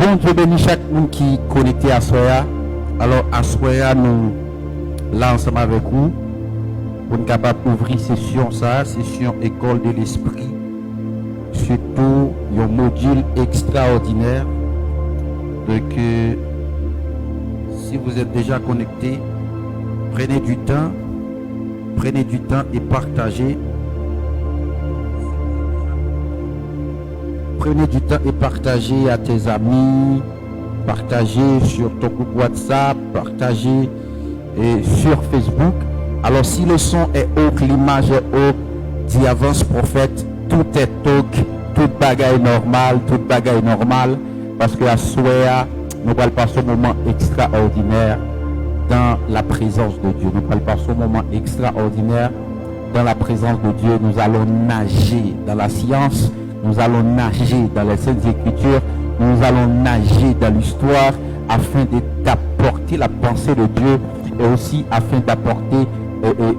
Bon Dieu bénit chaque monde qui est connecté à Soya. Alors à Soya, nous, là ensemble avec vous, pour nous capables d'ouvrir session ça, session école de l'esprit. Surtout, un module extraordinaire. Donc, si vous êtes déjà connecté, prenez du temps et partagez. Prenez du temps et partagez à tes amis, partagez sur ton groupe WhatsApp, partagez sur Facebook. Alors si le son est haut, l'image est haute, dit avance prophète, tout est talk, toute bagaille normale, parce que à Soya, nous allons passer un moment extraordinaire dans la présence de Dieu. Nous allons passer un moment extraordinaire dans la présence de Dieu. Nous allons nager dans la science. Nous allons nager dans les Saintes Écritures, nous allons nager dans l'histoire afin d'apporter la pensée de Dieu et aussi afin d'apporter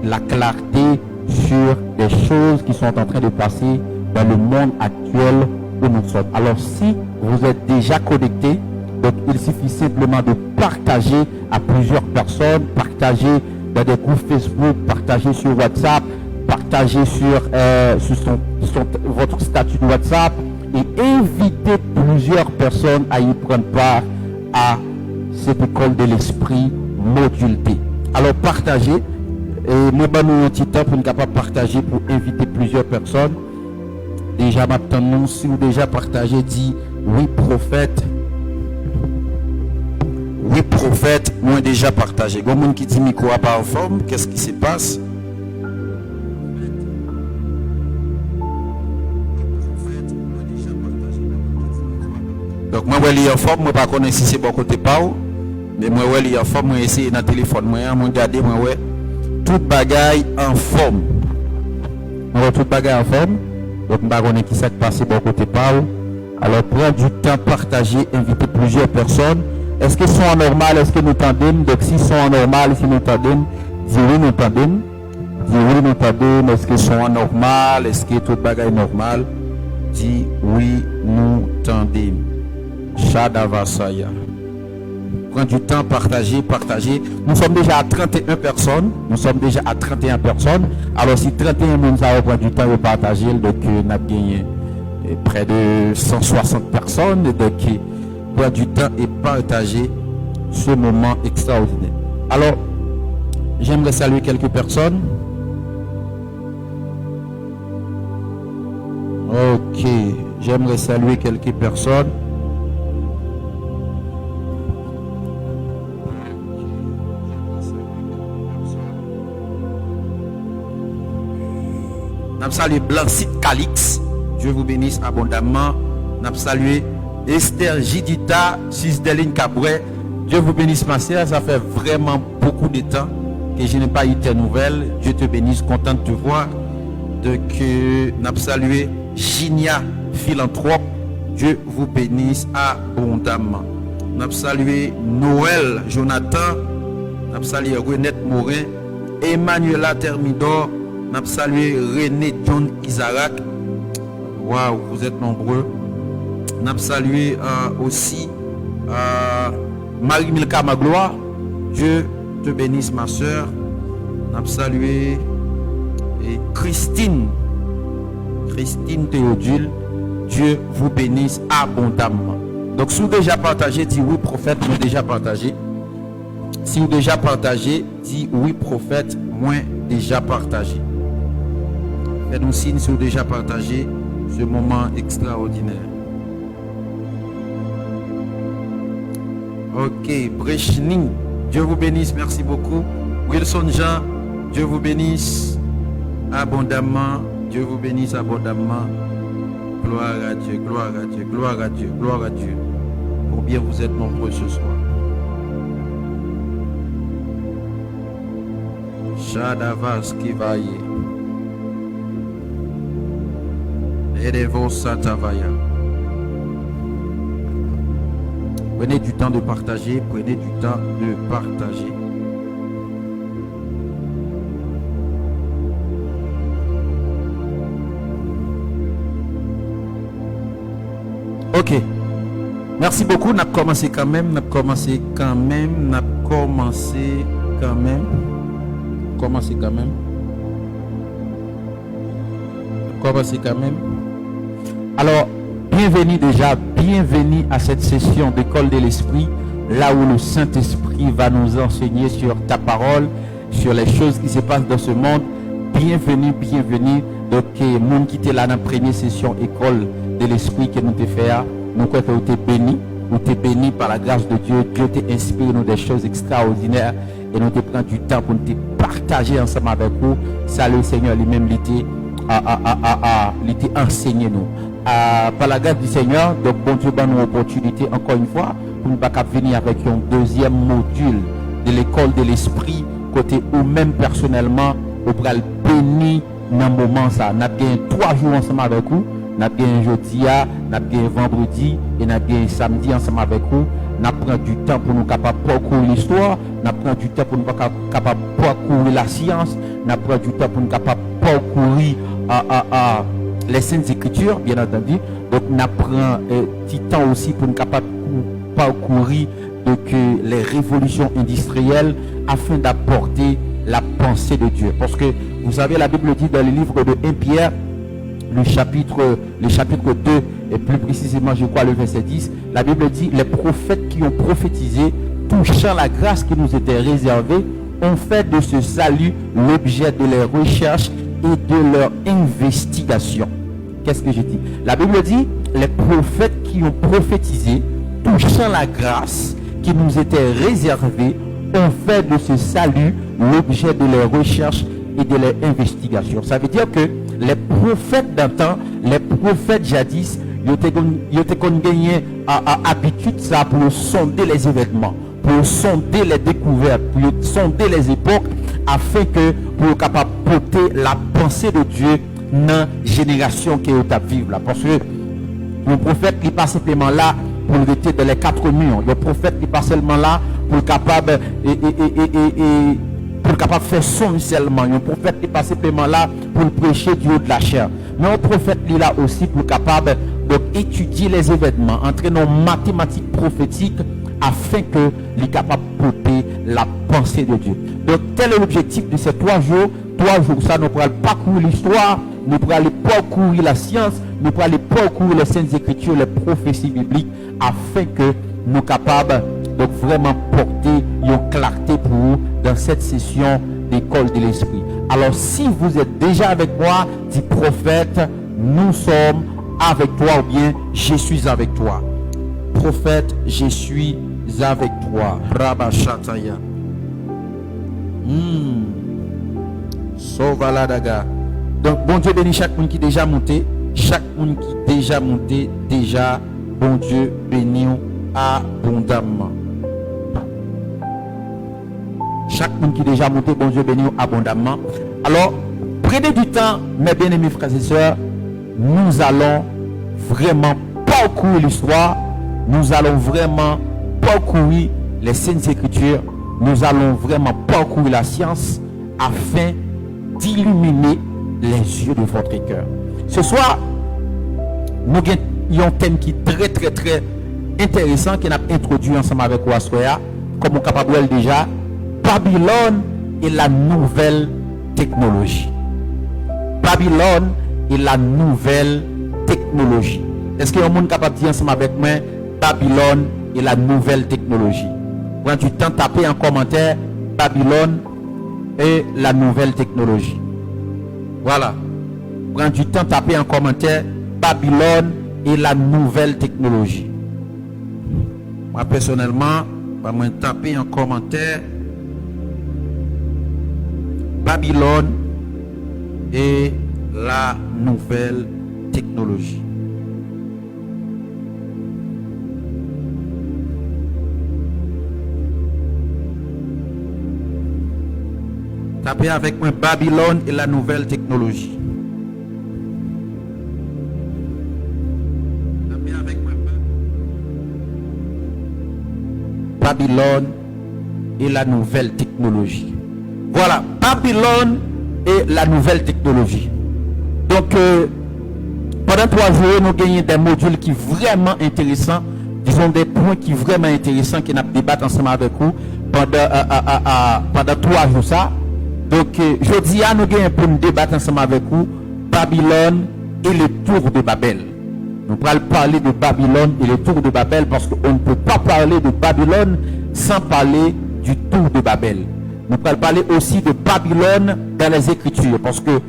la clarté sur des choses qui sont en train de passer dans le monde actuel où nous sommes. Alors si vous êtes déjà connecté, donc il suffit simplement de partager à plusieurs personnes, partager dans des groupes Facebook, partager sur WhatsApp, partager sur votre statut de WhatsApp et inviter plusieurs personnes à y prendre part à cette école de l'esprit module D. Alors partagez, et moi nous un petit temps pour nous capable partager pour inviter plusieurs personnes. Déjà maintenant, si vous déjà partagé, dit oui prophète, moi déjà partagé. Il y a monde qui dit micro à pas en forme, qu'est-ce qui se passe? Donc moi je suis en forme, moi pas connais si c'est bon côté pas mais moi je suis en forme, moi essayer dans téléphone moi regarder moi ouais toute bagaille en forme. Moi toute bagaille en forme. Donc je pas connais qui s'est passé bon côté pas. Alors prends du temps partager, inviter plusieurs personnes. Est-ce qu'ils sont en normal, est-ce que nous tendons? Donc s'ils sont en normal, si nous tendons, dis oui nous tendons. Dis oui nous tendons, est-ce qu'ils sont en normal, est-ce que toute bagaille normal? Dis oui nous tendons. Shadavasaya. Prends du temps, partager. Nous sommes déjà à 31 personnes. Alors si 31 personnes ça prend du temps de partager, donc on a gagné près de 160 personnes. Donc prends du temps et partager ce moment extraordinaire. Alors, j'aimerais saluer quelques personnes. Ok, j'aimerais saluer quelques personnes. Nous saluons Blancite Calix. Dieu vous bénisse abondamment. Nous saluons Esther Jidita, Cisdeline Cabret. Dieu vous bénisse ma sœur. Ça fait vraiment beaucoup de temps que je n'ai pas eu tes nouvelles. Dieu te bénisse, content de te voir. Donc, nous saluons Ginia Philanthrope. Dieu vous bénisse abondamment. Nous saluons Noël Jonathan. Nous saluons Renette Morin. Emmanuela Thermidor. Nous saluons René John Isaac. Waouh, vous êtes nombreux. Nous saluons aussi Marie-Milka Magloire. Dieu te bénisse ma soeur. Nous saluons Christine Théodule. Dieu vous bénisse abondamment. Donc si vous déjà partagé, dis oui prophète, moi déjà partagé. Si vous déjà partagé, dis oui prophète, moi déjà partagé. Faites-nous signe si vous déjà partagé ce moment extraordinaire. Ok, Brechning, Dieu vous bénisse, merci beaucoup. Wilson Jean, Dieu vous bénisse abondamment. Dieu vous bénisse abondamment. Gloire à Dieu, gloire à Dieu, gloire à Dieu, gloire à Dieu. Combien vous êtes nombreux ce soir. Shadavas Kivaye. Erevo Satavaya. Prenez du temps de partager, prenez du temps de partager. Ok. Merci beaucoup. On a commencé quand même. Alors, bienvenue à cette session d'école de l'esprit, là où le Saint-Esprit va nous enseigner sur ta parole, sur les choses qui se passent dans ce monde. Bienvenue. Donc, monde qui était là dans la première session école de l'esprit que nous te fait, nous croyons que tu es béni. Nous t'es béni par la grâce de Dieu. Dieu t'inspire nous des choses extraordinaires et nous te prend du temps pour nous te partager ensemble avec vous. Ça, le Seigneur lui-même l'était enseigné nous. Par la grâce du Seigneur, donc bon Dieu donne nous opportunité encore une fois pour nous pas venir avec un deuxième module de l'école de l'esprit côté ou même personnellement au bral béni dans le moment ça. Nous avons 3 jours ensemble avec vous. Nous avons jeudi, nous avons vendredi et nous avons samedi ensemble avec vous. Nous prenons du temps pour nous capables de parcourir l'histoire. Nous prenons du temps pour nous capables de parcourir la science. Nous prenons du temps pour nous capables de parcourir les Saintes Écritures, bien entendu. Donc, nous prenons du temps aussi pour nous capables de parcourir les révolutions industrielles afin d'apporter la pensée de Dieu. Parce que, vous savez, la Bible dit dans le livre de 1 Pierre, le chapitre 2, et plus précisément, je crois, le verset 10, la Bible dit, les prophètes qui ont prophétisé, touchant la grâce qui nous était réservée, ont fait de ce salut l'objet de leurs recherches et de leur investigation. Qu'est-ce que j'ai dit? La Bible dit, les prophètes qui ont prophétisé, touchant la grâce qui nous était réservée, ont fait de ce salut l'objet de leurs recherches et de leurs investigations. Ça veut dire que les prophètes d'antan, les prophètes jadis, ils ont gagné habitude ça pour sonder les événements, pour sonder les découvertes, pour sonder les époques, afin que pour capable porter la pensée de Dieu dans la génération qui est à vivre là. Parce que le prophète n'est pas simplement là pour rester dans les 4 murs. Le prophète n'est pas seulement là pour capable pour capable de faire son seulement. Un prophète n'est pas simplement là pour prêcher du haut de la chair. Mais un prophète est là aussi pour capable d'étudier les événements, entrer dans mathématiques prophétiques afin que les capable de porter la pensée de Dieu. Donc tel est l'objectif de ces 3 jours. 3 jours, ça nous pourrons parcourir l'histoire, nous pourrons aller parcourir la science, nous pourrons aller parcourir les Saintes Écritures, les prophéties bibliques, afin que nous capables donc vraiment porter une clarté pour vous dans cette session d'école de l'esprit. Alors si vous êtes déjà avec moi, dit prophète, nous sommes avec toi, ou bien je suis avec toi. Prophète, je suis avec toi. Rabashataya. Sauvaladaga. Donc bon Dieu bénit chaque monde qui est déjà monté. Chaque monde qui est déjà monté, déjà, bon Dieu bénit abondamment. Chaque monde qui est déjà monté, bon Dieu bénit abondamment. Alors, prenez du temps, mes bien-aimés frères et sœurs, nous allons vraiment parcourir l'histoire, nous allons vraiment parcourir les Saintes Écritures, nous allons vraiment parcourir la science afin d'illuminer les yeux de votre cœur. Ce soir, nous avons un thème qui est très très très intéressant qui n'a introduit ensemble avec Wassoya, comme on est capable déjà. Babylone et la nouvelle technologie. Babylone et la nouvelle technologie. Est-ce qu'il y a un monde capable de dire ensemble avec moi Babylone et la nouvelle technologie? Prends du temps, tapez en commentaire Babylone et la nouvelle technologie. Voilà. Prends du temps, tapez en commentaire Babylone et la nouvelle technologie. Moi personnellement, je vais taper en commentaire Babylone et la nouvelle technologie. Tapez avec moi Babylone et la nouvelle technologie. Tapez avec moi Babylone et la nouvelle technologie. Voilà, Babylone et la nouvelle technologie. Donc, pendant 3 jours, nous gagnons des modules qui sont vraiment intéressants, disons, des points qui sont vraiment intéressants que nous débattons ensemble avec vous pendant 3 jours. Ça. Donc, je dis à nous pour nous débattre ensemble avec vous Babylone et le tour de Babel. Nous allons parler de Babylone et le tour de Babel parce qu'on ne peut pas parler de Babylone sans parler du tour de Babel. Nous allons parler aussi de Babylone dans les Écritures parce que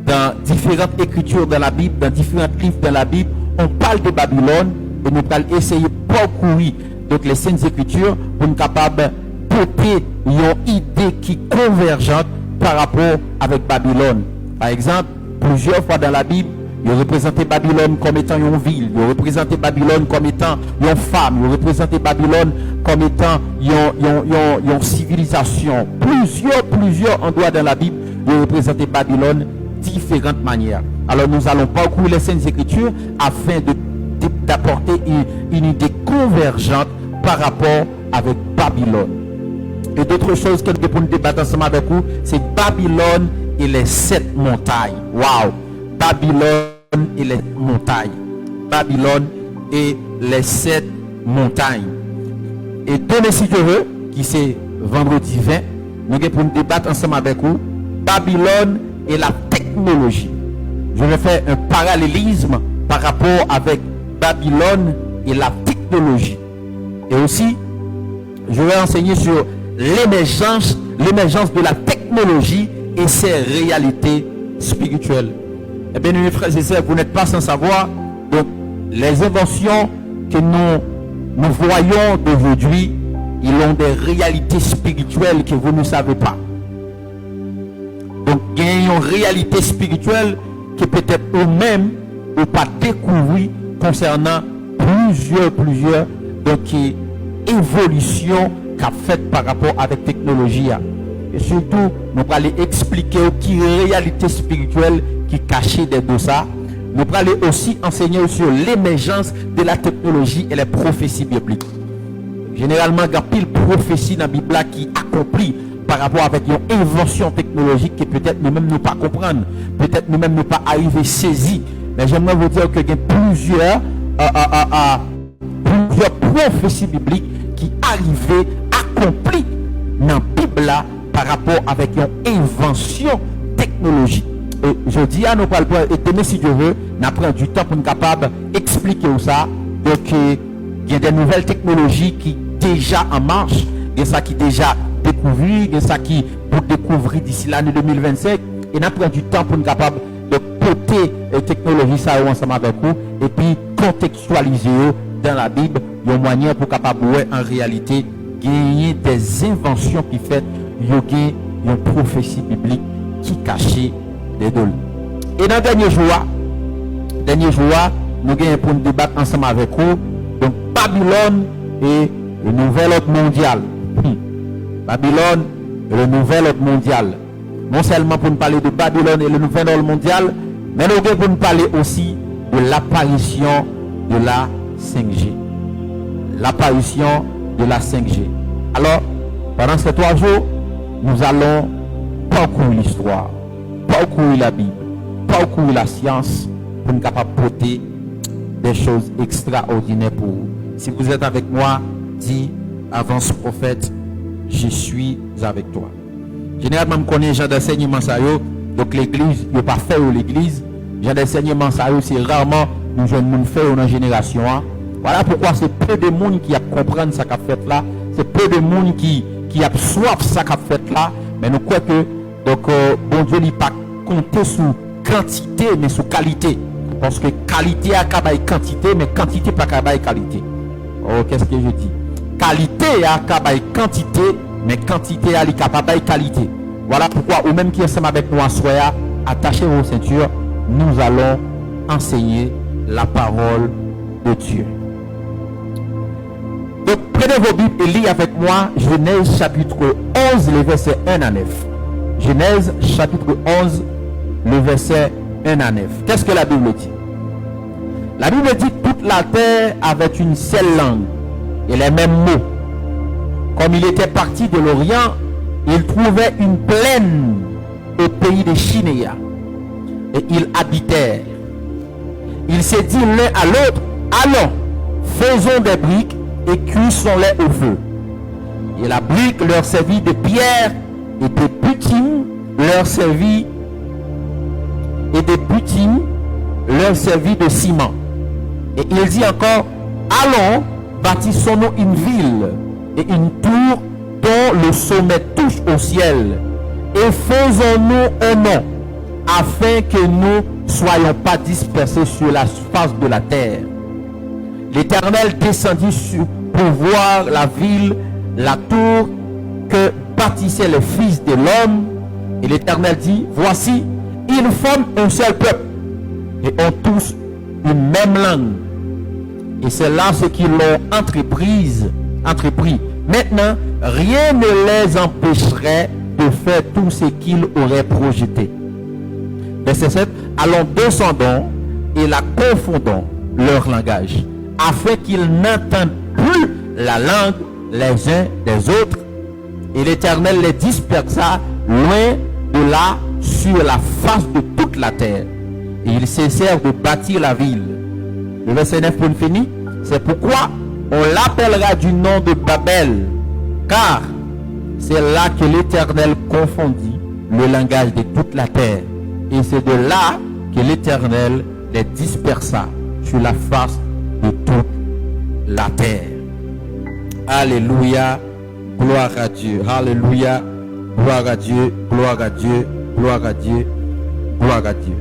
dans différentes Écritures dans la Bible, dans différents livres dans la Bible, on parle de Babylone et nous allons essayer de parcourir donc les Saintes Écritures pour être capable de porter une idée qui est convergente par rapport avec Babylone. Par exemple, plusieurs fois dans la Bible, il représentait Babylone comme étant une ville, il représentait Babylone comme étant une femme, il représentait Babylone comme étant une civilisation. Plusieurs endroits dans la Bible, il représentait Babylone de différentes manières. Alors nous allons parcourir les Saintes Écritures afin d'apporter une idée convergente par rapport avec Babylone. Et d'autres choses que nous pouvons débattre ensemble avec vous, c'est Babylone et les 7 montagnes. Waouh! Babylone et les montagnes. Babylone et les 7 montagnes. Et demain, si Dieu veut, qui c'est vendredi 20, nous allons débattre ensemble avec vous Babylone et la technologie. Je vais faire un parallélisme par rapport avec Babylone et la technologie. Et aussi, je vais enseigner sur l'émergence de la technologie et ses réalités spirituelles. Eh bien, mes frères et sœurs, vous n'êtes pas sans savoir, donc, les inventions que nous voyons d'aujourd'hui, ils ont des réalités spirituelles que vous ne savez pas. Donc, il y a une réalité spirituelle que peut-être eux-mêmes n'ont pas découvert concernant plusieurs donc, évolutions qu'a fait par rapport avec la technologie. Et surtout, nous allons expliquer qui est la réalité spirituelle qui est cachée derrière ça. Nous allons aussi enseigner sur l'émergence de la technologie et les prophéties bibliques. Généralement, il y a pile prophétie dans la Bible qui accomplit par rapport avec une invention technologique que peut-être nous-mêmes ne pas comprendre, peut-être nous-mêmes ne pas arriver à saisir. Mais j'aimerais vous dire qu'il y a plusieurs prophéties bibliques qui arrivaient accomplis dans la Bible par rapport avec une invention technologique. Et je dis à nos parents, et demain si Dieu veut, nous prenons du temps pour nous capables d'expliquer ça. Donc, il y a des nouvelles technologies qui sont déjà en marche, il y a ça qui est déjà découvert, il y a ça qui pour découvrir d'ici l'année 2025. Et nous prenons du temps pour nous capables de porter les technologies ça ensemble avec vous et puis contextualiser dans la Bible, il y a un moyen pour capable en réalité gagner des inventions qui fait une prophétie biblique qui cachait des dôles. Et dans le dernier jour, nous avons pour nous débattre ensemble avec vous donc Babylone et le nouvel ordre mondial. Babylone et le nouvel ordre mondial. Non seulement pour nous parler de Babylone et le nouvel ordre mondial, mais nous avons pour nous parler aussi de l'apparition de la 5G. L'apparition de la 5G. Alors, pendant ces 3 jours, nous allons parcourir l'histoire, parcourir la Bible, parcourir la science pour nous capables de porter des choses extraordinaires pour vous. Si vous êtes avec moi, dis, avance prophète, je suis avec toi. Généralement, je connais les gens d'enseignement, donc l'église, il ne pas faire l'église. Les gens d'enseignement, c'est rarement nous jeunes faire dans la génération. Voilà pourquoi c'est peu de monde qui a comprendre ce qu'a fait là. C'est peu de monde qui absorbe ce qu'a fait là. Mais nous croyons que donc, bon Dieu n'a pas compté sur quantité, mais sur qualité. Parce que qualité a qu'à quantité, mais quantité pas qu'à qualité. Oh, qu'est-ce que je dis? Qualité a qu'à quantité, mais quantité a capable qualité. Voilà pourquoi, ou même qui est ensemble avec nous en soya, attachez vos ceintures, nous allons enseigner la parole de Dieu. Donc, prenez vos Bibles et lisez avec moi Genèse chapitre 11, le verset 1 à 9. Genèse chapitre 11, le verset 1 à 9. Qu'est-ce que la Bible dit? La Bible dit que toute la terre avait une seule langue et les mêmes mots. Comme il était parti de l'Orient, il trouvait une plaine au pays de Chinéa. Et ils habitèrent. Il s'est dit l'un à l'autre, allons, faisons des briques et cuisons-les au feu. Et la brique leur servit de pierre et de bitume leur servit de ciment. Et il dit encore, allons, bâtissons-nous une ville et une tour dont le sommet touche au ciel, et faisons-nous un nom, afin que nous ne soyons pas dispersés sur la face de la terre. L'Éternel descendit pour voir la ville, la tour que bâtissaient les fils de l'homme. Et l'Éternel dit, voici, ils forment un seul peuple et ont tous une même langue. Et c'est là ce qu'ils ont entrepris. Maintenant, rien ne les empêcherait de faire tout ce qu'ils auraient projeté. Verset 7. Allons, descendons et la confondons leur langage, afin qu'ils n'entendent plus la langue les uns des autres. Et l'Éternel les dispersa loin de là sur la face de toute la terre. Et ils cessèrent de bâtir la ville. Le verset 9 pour finir. C'est pourquoi on l'appellera du nom de Babel, car c'est là que l'Éternel confondit le langage de toute la terre. Et c'est de là que l'Éternel les dispersa sur la face de toute la terre. Alléluia, gloire à Dieu. Alléluia, gloire à Dieu, gloire à Dieu, gloire à Dieu, gloire à Dieu.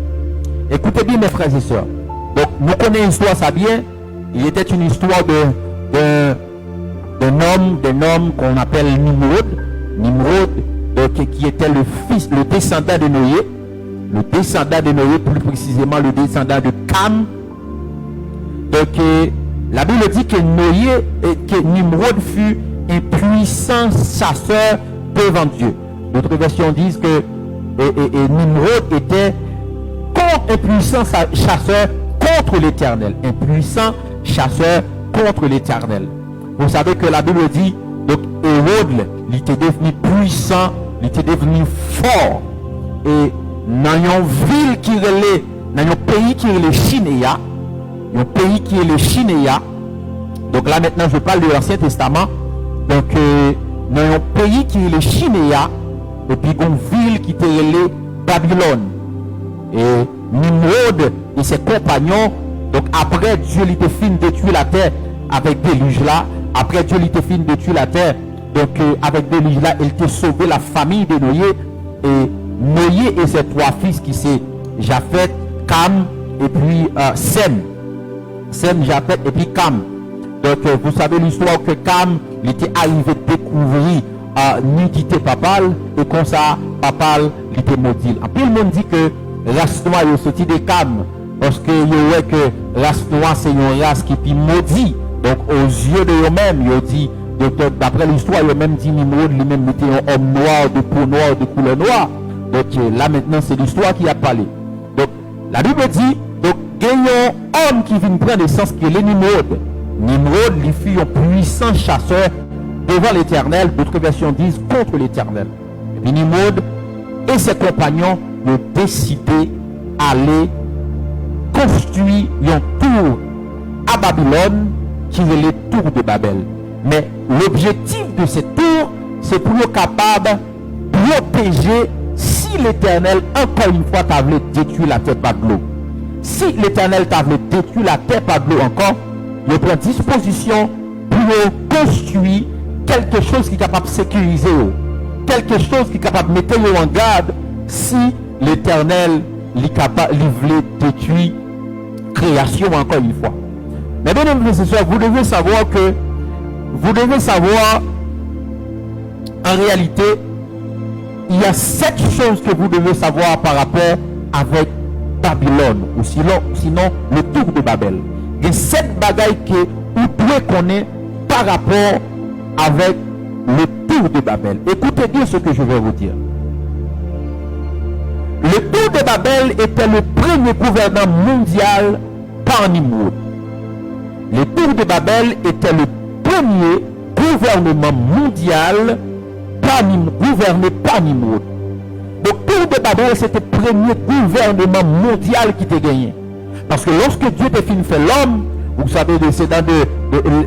Écoutez bien mes frères et sœurs. Donc nous connaissons l'histoire, ça bien. Il était une histoire d'un homme qu'on appelle Nimrod, qui était le descendant de Noé. Le descendant de Noé, plus précisément le descendant de Cam. Donc la Bible dit que Nimrod fut un puissant chasseur devant Dieu. D'autres versions disent que Nimrod était un puissant chasseur contre l'Éternel. Un puissant chasseur contre l'Éternel. Vous savez que la Bible dit, donc Hérode, il était devenu puissant, il était devenu fort. Et dans une ville qui relait, dans un pays qui est le Chinéa, un pays qui est le Chinéa, donc là maintenant je parle de l'Ancien Testament, donc dans un pays qui est le Chinéa, et puis une ville qui était relée Babylone. Et Nimrod et ses compagnons, donc après Dieu lui était fini de tuer la terre avec déluge là, après Dieu lui était fini de tuer la terre, donc avec déluge là, il était sauvé la famille de Noé, et Noé et ses trois fils qui c'est Japheth, Cam et puis Sem, Japheth et puis Cam. Donc vous savez l'histoire que Cam il était arrivé de découvrir nudité papale, et comme ça papal il était maudit. En plus le monde dit que race noire est sorti de Cam, parce que il y a que race noire c'est une race qui est maudit. Donc aux yeux de eux-mêmes, ils dit, d'après l'histoire, ils même dit Nimrod lui-même était un homme noir, de peau noire, de couleur noire. Donc là maintenant c'est l'histoire qui a parlé. Donc la Bible dit, donc il y a un homme qui vient prendre naissance qui est le Nimrod. Nimrod lui fut un puissant chasseur devant l'Éternel, d'autres versions disent contre l'Éternel. Et puis Nimrod et ses compagnons ont décidé d'aller construire une tour à Babylone qui est le tour de Babel. Mais l'objectif de cette tour, c'est pour être capable de protéger si l'Éternel, encore une fois, t'avait détruit la terre par de l'eau. Si l'Éternel t'avait détruit la terre par de l'eau encore, il prend disposition pour construire quelque chose qui est capable de sécuriser, quelque chose qui est capable de mettre en garde si l'Éternel voulait détruire création encore une fois. Mais bien aimés frères et sœurs, vous devez savoir en réalité il y a 7 choses que vous devez savoir par rapport avec Babylone ou sinon le tour de Babel. Il y a 7 bagailles que vous pouvez connaître par rapport avec le tour de Babel. Écoutez bien ce que je vais vous dire. Le tour de Babel était le premier gouvernement mondial par Nimrod. Le tour de Babel était le premier gouvernement mondial gouverné par Nimrod. Le tour de Babel, c'était le premier gouvernement mondial qui était gagné. Parce que lorsque Dieu était fini de faire l'homme, vous savez, descendant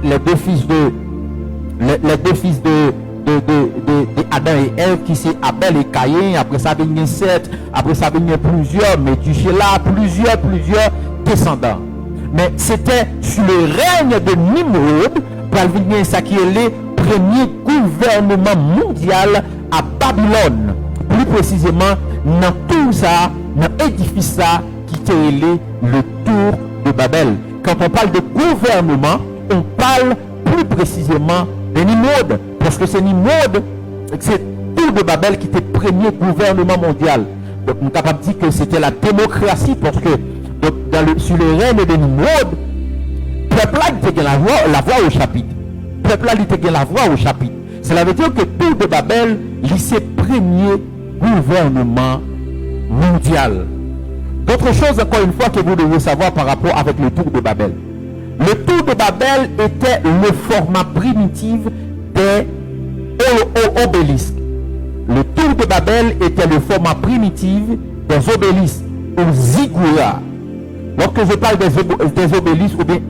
les deux fils les deux fils de Adam et Ève, qui c'est Abel et Caïn. Après ça vient Seth, après ça vient plusieurs, mais tu sais là, plusieurs descendants. Mais c'était sur le règne de Nimrod, pour venir ça qui est le premier gouvernement mondial à Babylone. Plus précisément, dans tout ça, dans l'édifice ça, qui était le tour de Babel. Quand on parle de gouvernement, on parle plus précisément de Nimrod. Parce que c'est Nimrod, c'est tour de Babel qui était le premier gouvernement mondial. Donc on est capable de dire que c'était la démocratie, parce que donc, sur le règne de Nimrod, le peuple là, il était la voix au chapitre. Le peuple là, il était la voix au chapitre. Cela veut dire que tour de Babel, c'est le premier gouvernement mondial. D'autres choses, encore une fois, que vous devez savoir par rapport avec le tour de Babel. Le tour de Babel était le format primitif des obélisques. Le tour de Babel était le format primitif des obélisques, ou ziggourats. Lorsque je parle des obélisques ou bien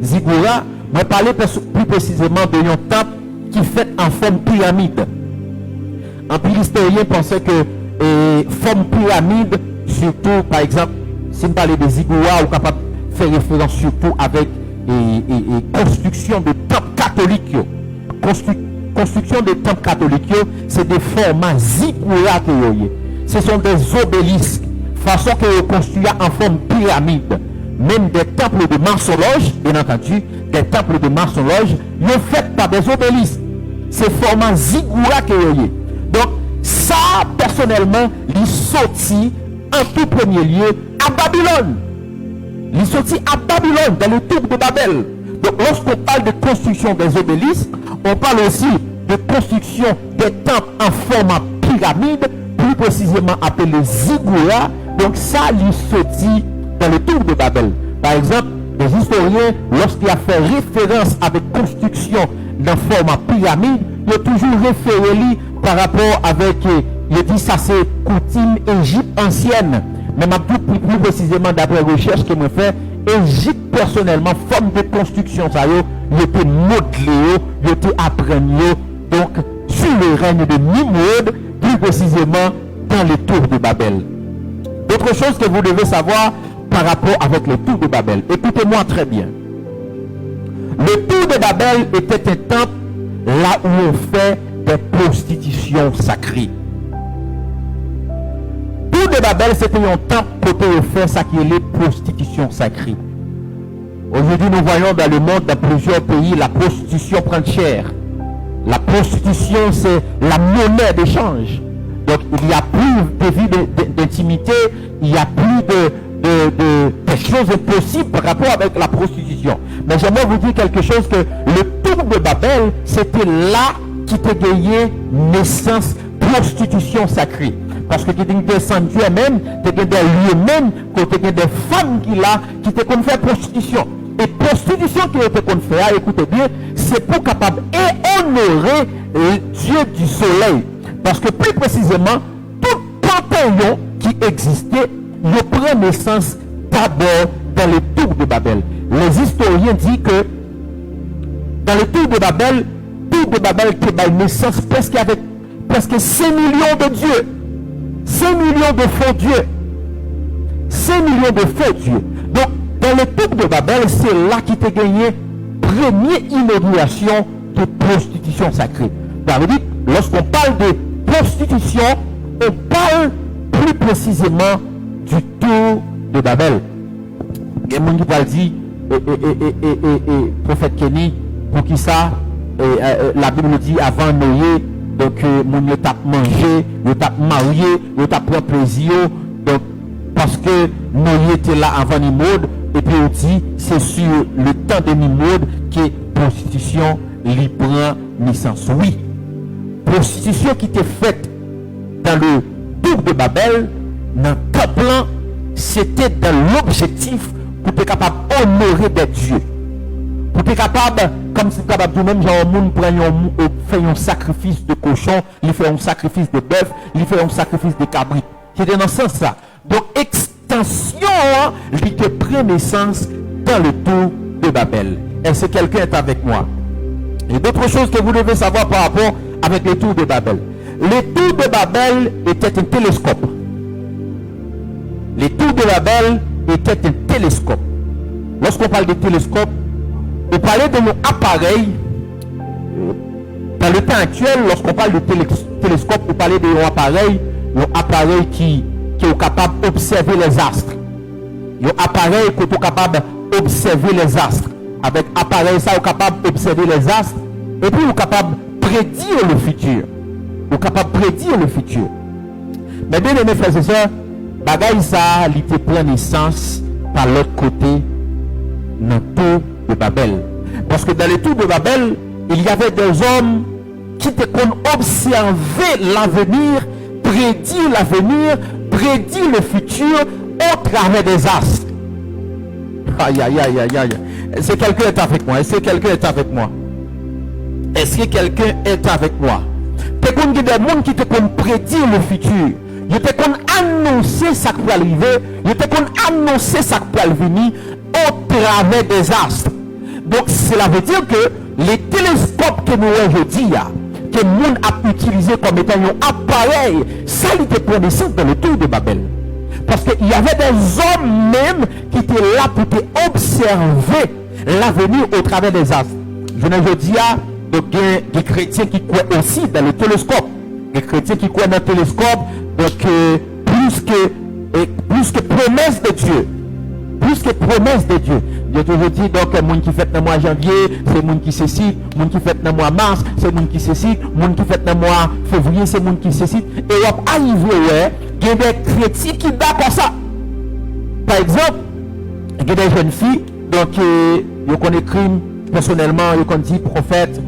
ziggourats, je parle plus précisément d'un temple qui fait en forme pyramide. Un pile historien pensait que forme pyramide, surtout par exemple, si on parle de ziggourats, on est capable de faire référence surtout avec construction de temples catholiques. Construction de temples catholiques, c'est des formats ziggourats. Ce sont des obélisques, façon que vous construisez en forme pyramide. Même des temples de Mars-Horloge, bien entendu, des temples de Mars-Horloge, ils sont faits par des obélisques. C'est format ziggourats que vous. Donc, ça, personnellement, il sorti en tout premier lieu à Babylone. Il sorti à Babylone, dans le tour de Babel. Donc, lorsqu'on parle de construction des obélisques, on parle aussi de construction des temples en format pyramide, plus précisément appelé ziggourats. Donc, ça, il sorti dans le tour de Babel. Par exemple, les historiens, lorsqu'il a fait référence avec construction dans format pyramide, il a toujours référé par rapport avec, il dit ça c'est coutume Égypte ancienne. Mais plus précisément d'après recherche que je fais, Égypte personnellement, forme de construction, ça il était modelé, il était appris, donc sur le règne de Nimrod, plus précisément dans le tour de Babel. D'autres choses que vous devez savoir par rapport avec le tour de Babel. Écoutez-moi très bien. Le tour de Babel était un temple là où on fait des prostitutions sacrées. Tour de Babel, c'était un temple pour faire ça qui est les prostitutions sacrées. Aujourd'hui, nous voyons dans le monde, dans plusieurs pays, la prostitution prend cher. La prostitution, c'est la monnaie d'échange. Donc, il n'y a plus de vie d'intimité, il n'y a plus de choses impossibles par rapport avec la prostitution. Mais j'aimerais vous dire quelque chose, que le tour de Babel, c'était là qui te gagné naissance prostitution sacrée. Parce que tu as des sanctuaires même, tu as des lieux même, tu as des femmes qui te qu'on faire prostitution. Et prostitution qui était qu'on fait, écoutez bien, c'est pour capable et honorer Dieu du soleil. Parce que plus précisément, tout panthéon qui existait, il prend naissance d'abord dans le tour de Babel. Les historiens disent que dans le tour de Babel qui a naissance presque avec presque 5 millions de dieux. 5 millions de faux dieux. 5 millions de faux dieux. Donc, dans le tour de Babel, c'est là qui t'a gagné première inauguration de prostitution sacrée. Ça veut dire, lorsqu'on parle de prostitution, on parle plus précisément du tour de Babel. Et mon qui va dire, prophète Kenny, pour qui ça, la Bible dit avant Noé, donc mon yo t'a mangé, yo t'a marié, yo t'a pris plaisir, donc parce que Noé était là avant Nimrod, et puis on dit c'est sur le temps de Nimrod que prostitution lui prend naissance. Oui, prostitution qui était faite dans le tour de Babel, dans le temple, c'était dans l'objectif pour être capable d'honorer des dieux. Pour être capable, comme si capable de même, genre, un monde fait un sacrifice de cochon, il fait un sacrifice de bœuf, il fait un sacrifice de cabrit. C'était dans ce sens-là. Donc, extension, il te prend naissance dans le tour de Babel. Est-ce que quelqu'un est avec moi? Et d'autres choses que vous devez savoir par rapport avec les tours de Babel. Les tours de Babel étaient un télescope. Les tours de Babel étaient un télescope. Lorsqu'on parle de télescope, on parlait de nos appareils. Dans le temps actuel, lorsqu'on parle de télescope, on parlait de nos appareils qui sont capables d'observer les astres. Nos appareils qui sont capables d'observer les astres. Avec appareil, ça, on est capable d'observer les astres. Et puis, on est capable de prédire le futur. On est capable de prédire le futur. Mais bien aimés frères et sœurs, bagaille ça, il était plein naissance par l'autre côté, dans le tour de Babel. Parce que dans les tours de Babel, il y avait des hommes qui étaient comme observer l'avenir, prédire l'avenir, prédire le futur au travers des astres. Aïe, aïe, aïe, aïe, aïe. Est-ce que quelqu'un est avec moi? Est-ce que quelqu'un est avec moi? Est-ce que quelqu'un est avec moi? T'es comme des gens qui te comme prédire le futur. Je t'ai comme annoncer ça qui peut arriver. Je t'ai comme annoncer ça qui peut venir au travers des astres. Donc cela veut dire que les télescopes que nous avons aujourd'hui, que le monde a utilisé comme étant un appareil, ça il était pour naissance dans le tour de Babel. Parce qu'il y avait des hommes même qui étaient là pour observer l'avenir au travers des astres. Je ne dis pas, donc il y a des chrétiens qui croient aussi dans le télescope. Des chrétiens qui croient dans le télescope, donc plus que promesse de Dieu. Plus que promesse de Dieu. Dieu toujours dit, donc, le monde qui fait dans le mois janvier, c'est le monde qui cécite. Le monde qui fait dans le mois mars, c'est le monde qui cécite. Le monde qui fait dans le mois février, c'est le monde qui cécite. Et on arrive, il y a des chrétiens qui d'accord ça. Par exemple, il y a des jeunes filles, donc, ils connaissent crime personnellement, ils connaissent prophète.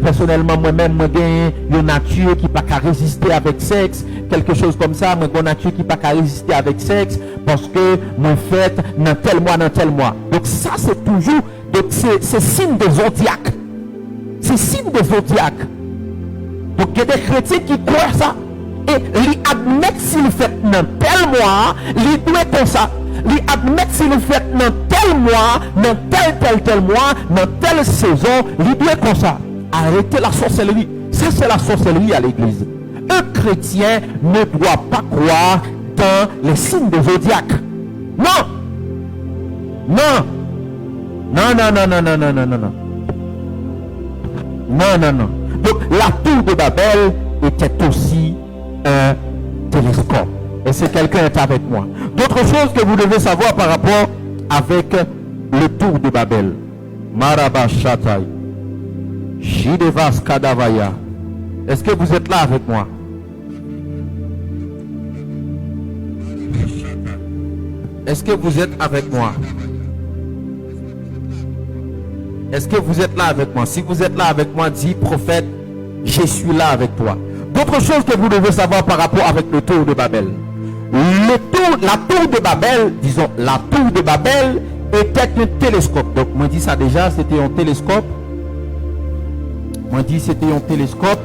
Personnellement, moi-même, j'ai une nature qui n'a pas résister avec sexe, quelque chose comme ça, moi, j'ai une nature qui n'a pas résister avec sexe, parce que moi, fait dans tel mois. Donc, ça, c'est toujours, donc, c'est signe de zodiaque. C'est signe de zodiaque. Donc, il y a des chrétiens qui croient ça, et ils admettent s'ils fait dans tel mois, ils doivent comme ça. Ils admettent s'ils fait dans tel mois, dans tel mois, dans telle saison, ils doivent comme ça. Arrêtez la sorcellerie. Ça, c'est la sorcellerie à l'église. Un chrétien ne doit pas croire dans les signes de zodiaque. Non. Non. Non. Donc, la tour de Babel était aussi un télescope. Est-ce que quelqu'un est avec moi? D'autres choses que vous devez savoir par rapport avec le tour de Babel. Marabashatai. Shidevas Kadavaya. Est-ce que vous êtes là avec moi? Est-ce que vous êtes avec moi? Est-ce que vous êtes là avec moi? Si vous êtes là avec moi, dis prophète, je suis là avec toi. D'autres choses que vous devez savoir par rapport avec le tour de Babel. La tour de Babel, disons, la tour de Babel était un télescope. Donc, moi dis ça déjà, c'était un télescope. Moi dis c'était un télescope.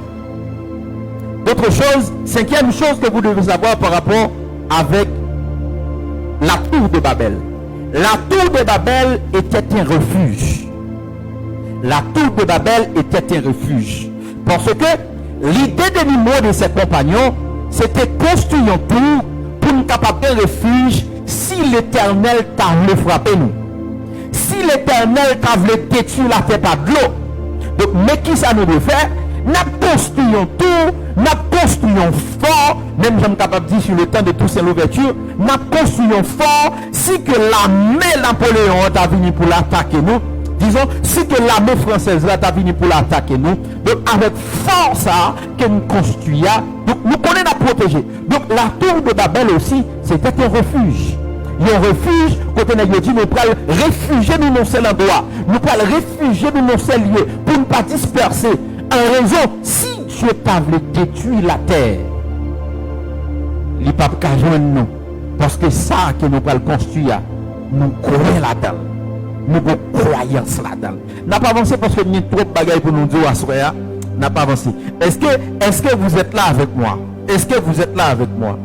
D'autres choses, cinquième chose que vous devez savoir par rapport avec la tour de Babel. La tour de Babel était un refuge. La tour de Babel était un refuge. Parce que l'idée de Nimrod et ses compagnons, c'était construire une tour pour nous capable de refuge si l'Éternel t'a voulu frapper nous. Si l'Éternel t'a voulu détruire la terre par de l'eau. Donc, mais qui ça nous doit faire? Nous construisons tout, nous construisons fort, même j'aime capable de dire sur le temps de tous ces l'ouverture, nous construisons fort, si que l'armée Napoléon a venu pour l'attaquer nous, disons, si que l'armée française là a venu pour l'attaquer nous, donc avec force que nous construisons, donc nous connaissons à protéger. Donc la tour de Babel aussi, c'était un refuge. Il y a un refuge, quand on a dit, nous pouvons réfugier nous dans seul endroit. Nous pouvons réfugier nous dans seul lieu pour ne pas disperser. En raison, si Dieu t'avait détruit la terre, il n'y a pas qu'à joindre nous. Parce que ça que nous pouvons construire, nous croyons là-dedans. Nous avons croyance là-dedans. Nous n'avons pas avancé parce que nous avons trop de bagailles pour nous dire à ce moment-là. Nous n'avons pas avancé. Est-ce que vous êtes là avec moi? Est-ce que vous êtes là avec moi?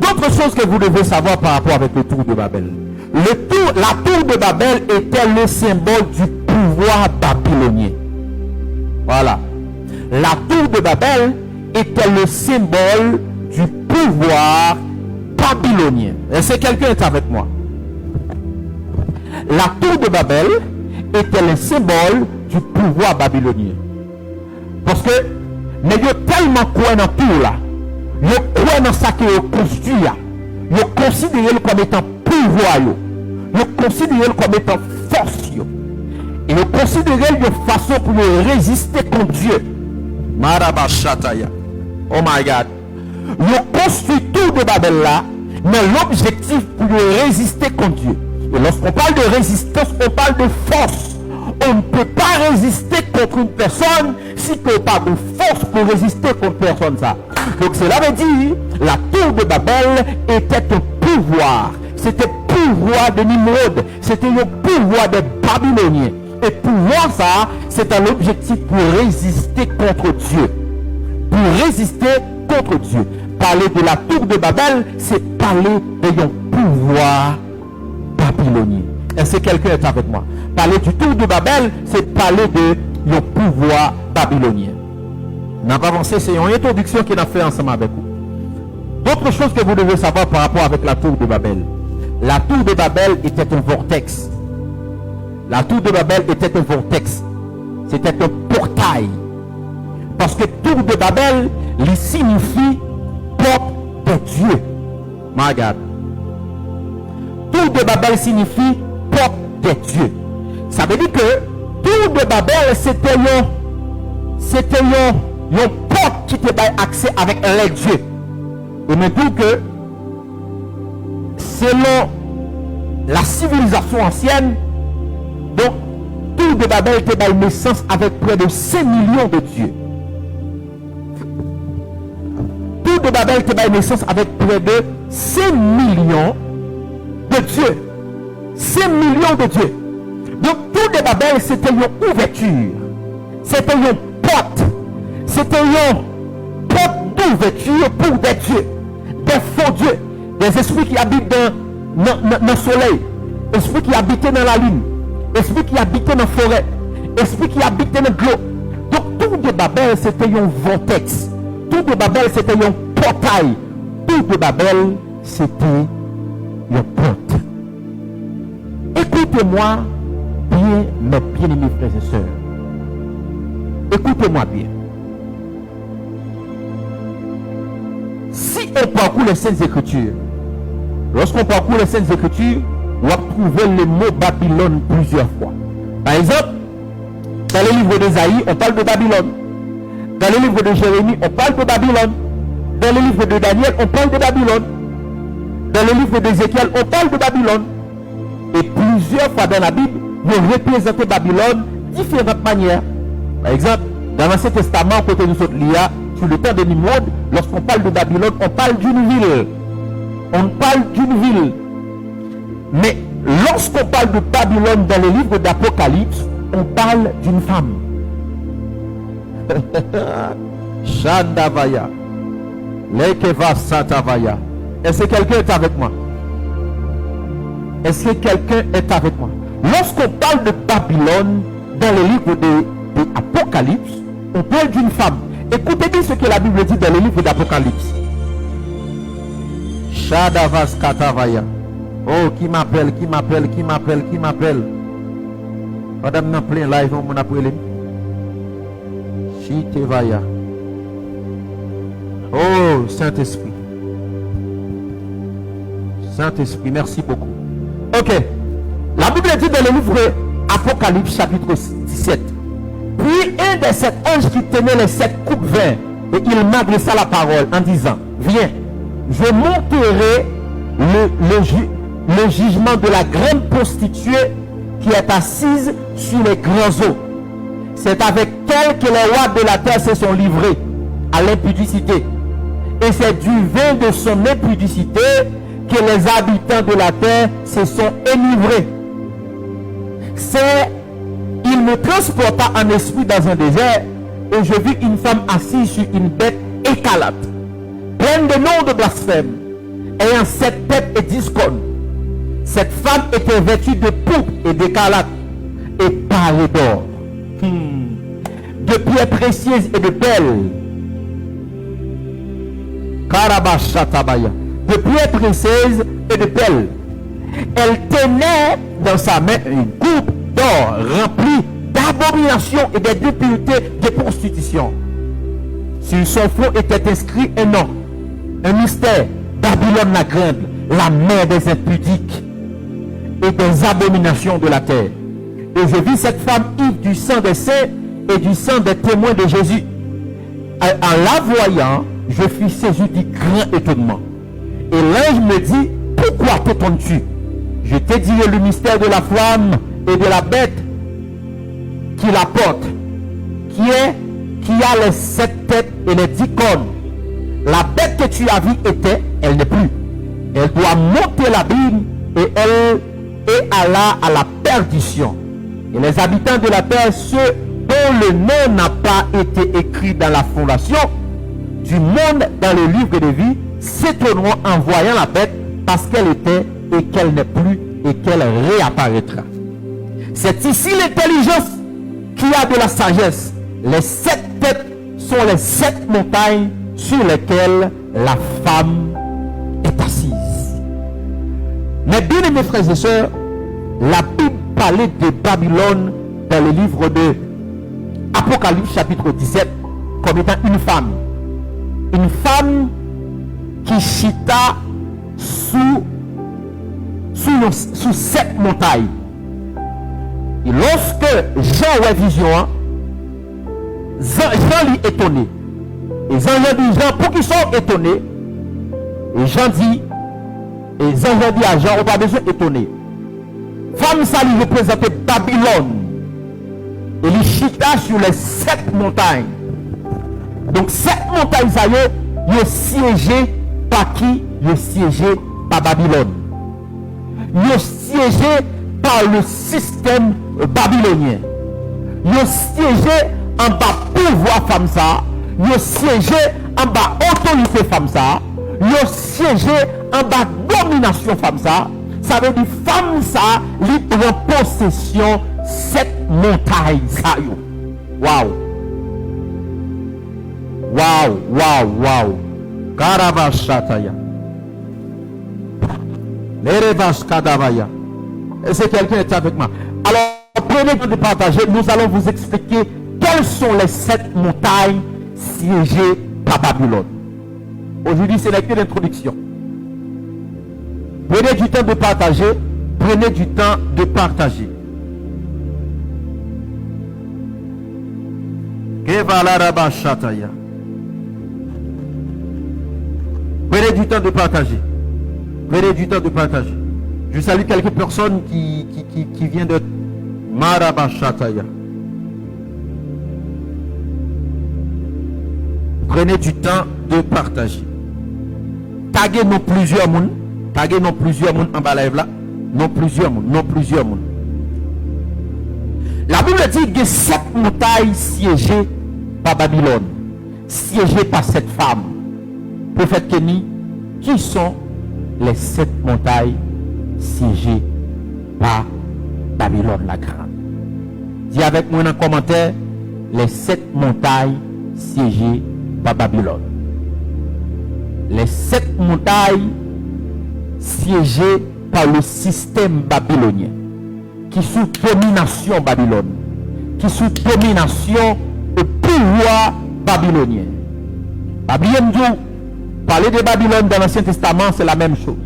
D'autres choses que vous devez savoir par rapport avec le tour de Babel. Le tour la tour de Babel était le symbole du pouvoir babylonien. Voilà. La tour de Babel était le symbole du pouvoir babylonien. Est-ce que quelqu'un est avec moi? La tour de Babel était le symbole du pouvoir babylonien. Parce que, mais il y a tellement quoi dans la tour là. Il y a quoi dans ça qui est construit. Il y a considéré comme étant pouvoir. Il y a considéré comme étant force. Et il y a considéré une façon pour résister contre Dieu. Marabashataya. Oh my God. Il a construit tout de Babel là, mais l'objectif pour résister contre Dieu. Et lorsqu'on parle de résistance, on parle de force. On ne peut pas résister contre une personne si tu n'as pas de force pour résister contre personne. Ça. Donc cela veut dire, la tour de Babel était un pouvoir. C'était le pouvoir de Nimrod. C'était le pouvoir des Babyloniens. Et pouvoir ça, c'est un objectif pour résister contre Dieu. Pour résister contre Dieu. Parler de la tour de Babel, c'est parler d'un pouvoir babylonien. Est-ce que quelqu'un est avec moi? Parler du tour de Babel, c'est parler de d'un pouvoir babylonien. On n'a pas avancé, c'est une introduction qu'on a fait ensemble avec vous. D'autres choses que vous devez savoir par rapport avec la tour de Babel. La tour de Babel était un vortex. La tour de Babel était un vortex. C'était un portail. Parce que tour de Babel, il signifie porte de Dieu. My God. Tour de Babel signifie porte de Dieu. Ça veut dire que tour de Babel, c'était une porte qui te donne accès avec les dieux. Et maintenant que, selon la civilisation ancienne, donc, tour de Babel te donne naissance avec près de 5 millions de dieux. Tour de Babel te donne naissance avec près de 5 millions de dieux. 5 millions de dieux. Donc, tour de Babel, c'était une ouverture. C'était une porte. C'était une porte d'ouverture pour des dieux. Des faux dieux. Des esprits qui habitent dans le soleil. Esprits qui habitent dans la lune. Esprits qui habitent dans la forêt. Esprits qui habitent dans le globe. Donc, tour de Babel, c'était un vortex. Tour de Babel, c'était un portail. Tour de Babel, c'était une porte. Écoutez-moi bien, mes bien-aimés frères et sœurs. Écoutez-moi bien. Si on parcourt les Saintes Écritures, lorsqu'on parcourt les Saintes Écritures, on va trouver le mot Babylone plusieurs fois. Par exemple, dans le livre d'Ésaïe, on parle de Babylone. Dans le livre de Jérémie, on parle de Babylone. Dans le livre de Daniel, on parle de Babylone. Dans le livre d'Ézéchiel, on parle de Babylone. Et plusieurs fois dans la Bible, nous représentons Babylone de différentes manières. Par exemple, dans l'Ancien Testament, côté nous sommes liés sur le temps de Nimrod, lorsqu'on parle de Babylone, on parle d'une ville. On parle d'une ville. Mais lorsqu'on parle de Babylone dans le livre d'Apocalypse, on parle d'une femme. Shandavaya. Lekeva Satavaya. Est-ce que quelqu'un est avec moi? Est-ce que quelqu'un est avec moi? Lorsqu'on parle de Babylone dans le livre d'Apocalypse, on parle d'une femme. Écoutez bien ce que la Bible dit dans le livre d'Apocalypse. Shadavas Katavaya. Oh, qui m'appelle? Madame n'a plein live, on m'a appelé. Chitevaya. Oh, Saint-Esprit. Saint-Esprit, merci beaucoup. Ok. La Bible dit dans le livre Apocalypse chapitre 17. Puis un des 7 anges qui tenait les 7 coupes vin, et il m'adressa la parole en disant, viens, je monterai le jugement de la grande prostituée qui est assise sur les grands eaux. C'est avec elle que les rois de la terre se sont livrés à l'impudicité. Et c'est du vin de son impudicité que les habitants de la terre se sont enivrés. Il me transporta en esprit dans un désert et je vis une femme assise sur une bête écarlate, pleine de noms de blasphème, ayant 7 têtes et 10 cornes. Cette femme était vêtue de pourpre et d'écarlate et parée d'or, de pierres précieuses et de perles. Karabashatabaya. De pierres précieuses et de perles. Elle tenait dans sa main une coupe d'or remplie d'abominations et de d'impuretés de prostitution. Sur son front était inscrit un nom, un mystère: Babylone la grande, la mère des impudiques et des abominations de la terre. Et je vis cette femme ivre du sang des saints et du sang des témoins de Jésus. En la voyant, je fus saisi du grand étonnement. Et l'ange me dit: pourquoi t'étonnes-tu? Je t'ai dit le mystère de la flamme et de la bête qui la porte, qui a les 7 têtes et les 10 cornes. La bête que tu as vue était, elle n'est plus. Elle doit monter l'abîme et elle alla à la perdition. Et les habitants de la terre, ceux dont le nom n'a pas été écrit dans la fondation du monde dans le livre de vie, s'étonneront en voyant la bête, parce qu'elle était et qu'elle n'est plus et qu'elle réapparaîtra. C'est ici l'intelligence qui a de la sagesse. Les 7 têtes sont les 7 montagnes sur lesquelles la femme est assise. Mais bien aimés frères et sœurs, la Bible parlait de Babylone dans le livre de Apocalypse chapitre 17 comme étant une femme. Une femme qui chita sous 7 montagnes. Et lorsque Jean a vision, Jean lui étonné. Et Jean dit: Jean, pour qu'ils soient étonnés. Et Jean dit à Jean: on n'a pas besoin d'étonner. Femme, ça lui représentait Babylone. Et il chita sur les 7 montagnes. Donc 7 montagnes, ça y est, il est siégé par qui? Il est siégé par Babylone. Il est siégé par le système babylonien. Il est siégé en bas pouvoir femme ça. Il est siégé en bas autorité femme ça. Il est siégé en bas domination femme ça. Ça veut dire femme ça, lui prend possession 7 montagnes ça yo. Waouh. Waouh, waouh, waouh. Karavashataya. Lerevash Kadavaya. Est-ce que quelqu'un est avec moi? Alors, prenez le temps de partager. Nous allons vous expliquer quelles sont les 7 montagnes siégées par Babylone. Aujourd'hui, c'est la d'introduction. Prenez du temps de partager. Prenez du temps de partager. Kevalarabashataya. Prenez du temps de partager. Prenez du temps de partager. Je salue quelques personnes qui viennent de Marabashataya. Prenez du temps de partager. Taguez nous plusieurs mondes. Taguez nous plusieurs mondes en bas live là. Non plusieurs mondes. Non plusieurs mondes. La Bible dit que 7 montagnes siégées par Babylone. Siégées par cette femme. Prophète Kenny, qui sont les 7 montagnes siégées par Babylone la grande? Dis avec moi dans le commentaire les 7 montagnes siégées par Babylone. Les 7 montagnes siégées par le système babylonien, qui sous domination Babylone, qui sous domination au pouvoir babylonien. Babylone, parler de Babylone dans l'Ancien Testament, c'est la même chose.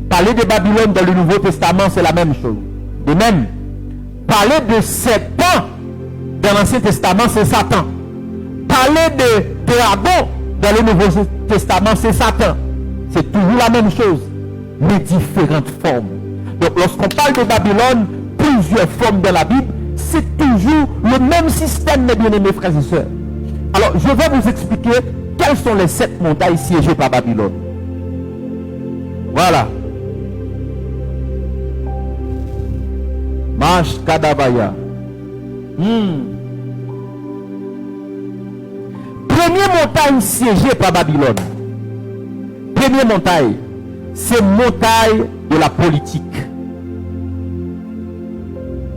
Parler de Babylone dans le Nouveau Testament, c'est la même chose. De même, parler de serpent dans l'Ancien Testament, c'est Satan. Parler de dragon dans le Nouveau Testament, c'est Satan. C'est toujours la même chose, mais différentes formes. Donc, lorsqu'on parle de Babylone, plusieurs formes dans la Bible, c'est toujours le même système, mes bien-aimés frères et sœurs. Alors, je vais vous expliquer quelles sont les 7 montagnes siégées par Babylone. Voilà. Mash Kadabaya. Première montagne siégée par Babylone. Première montagne, c'est montagne de la politique.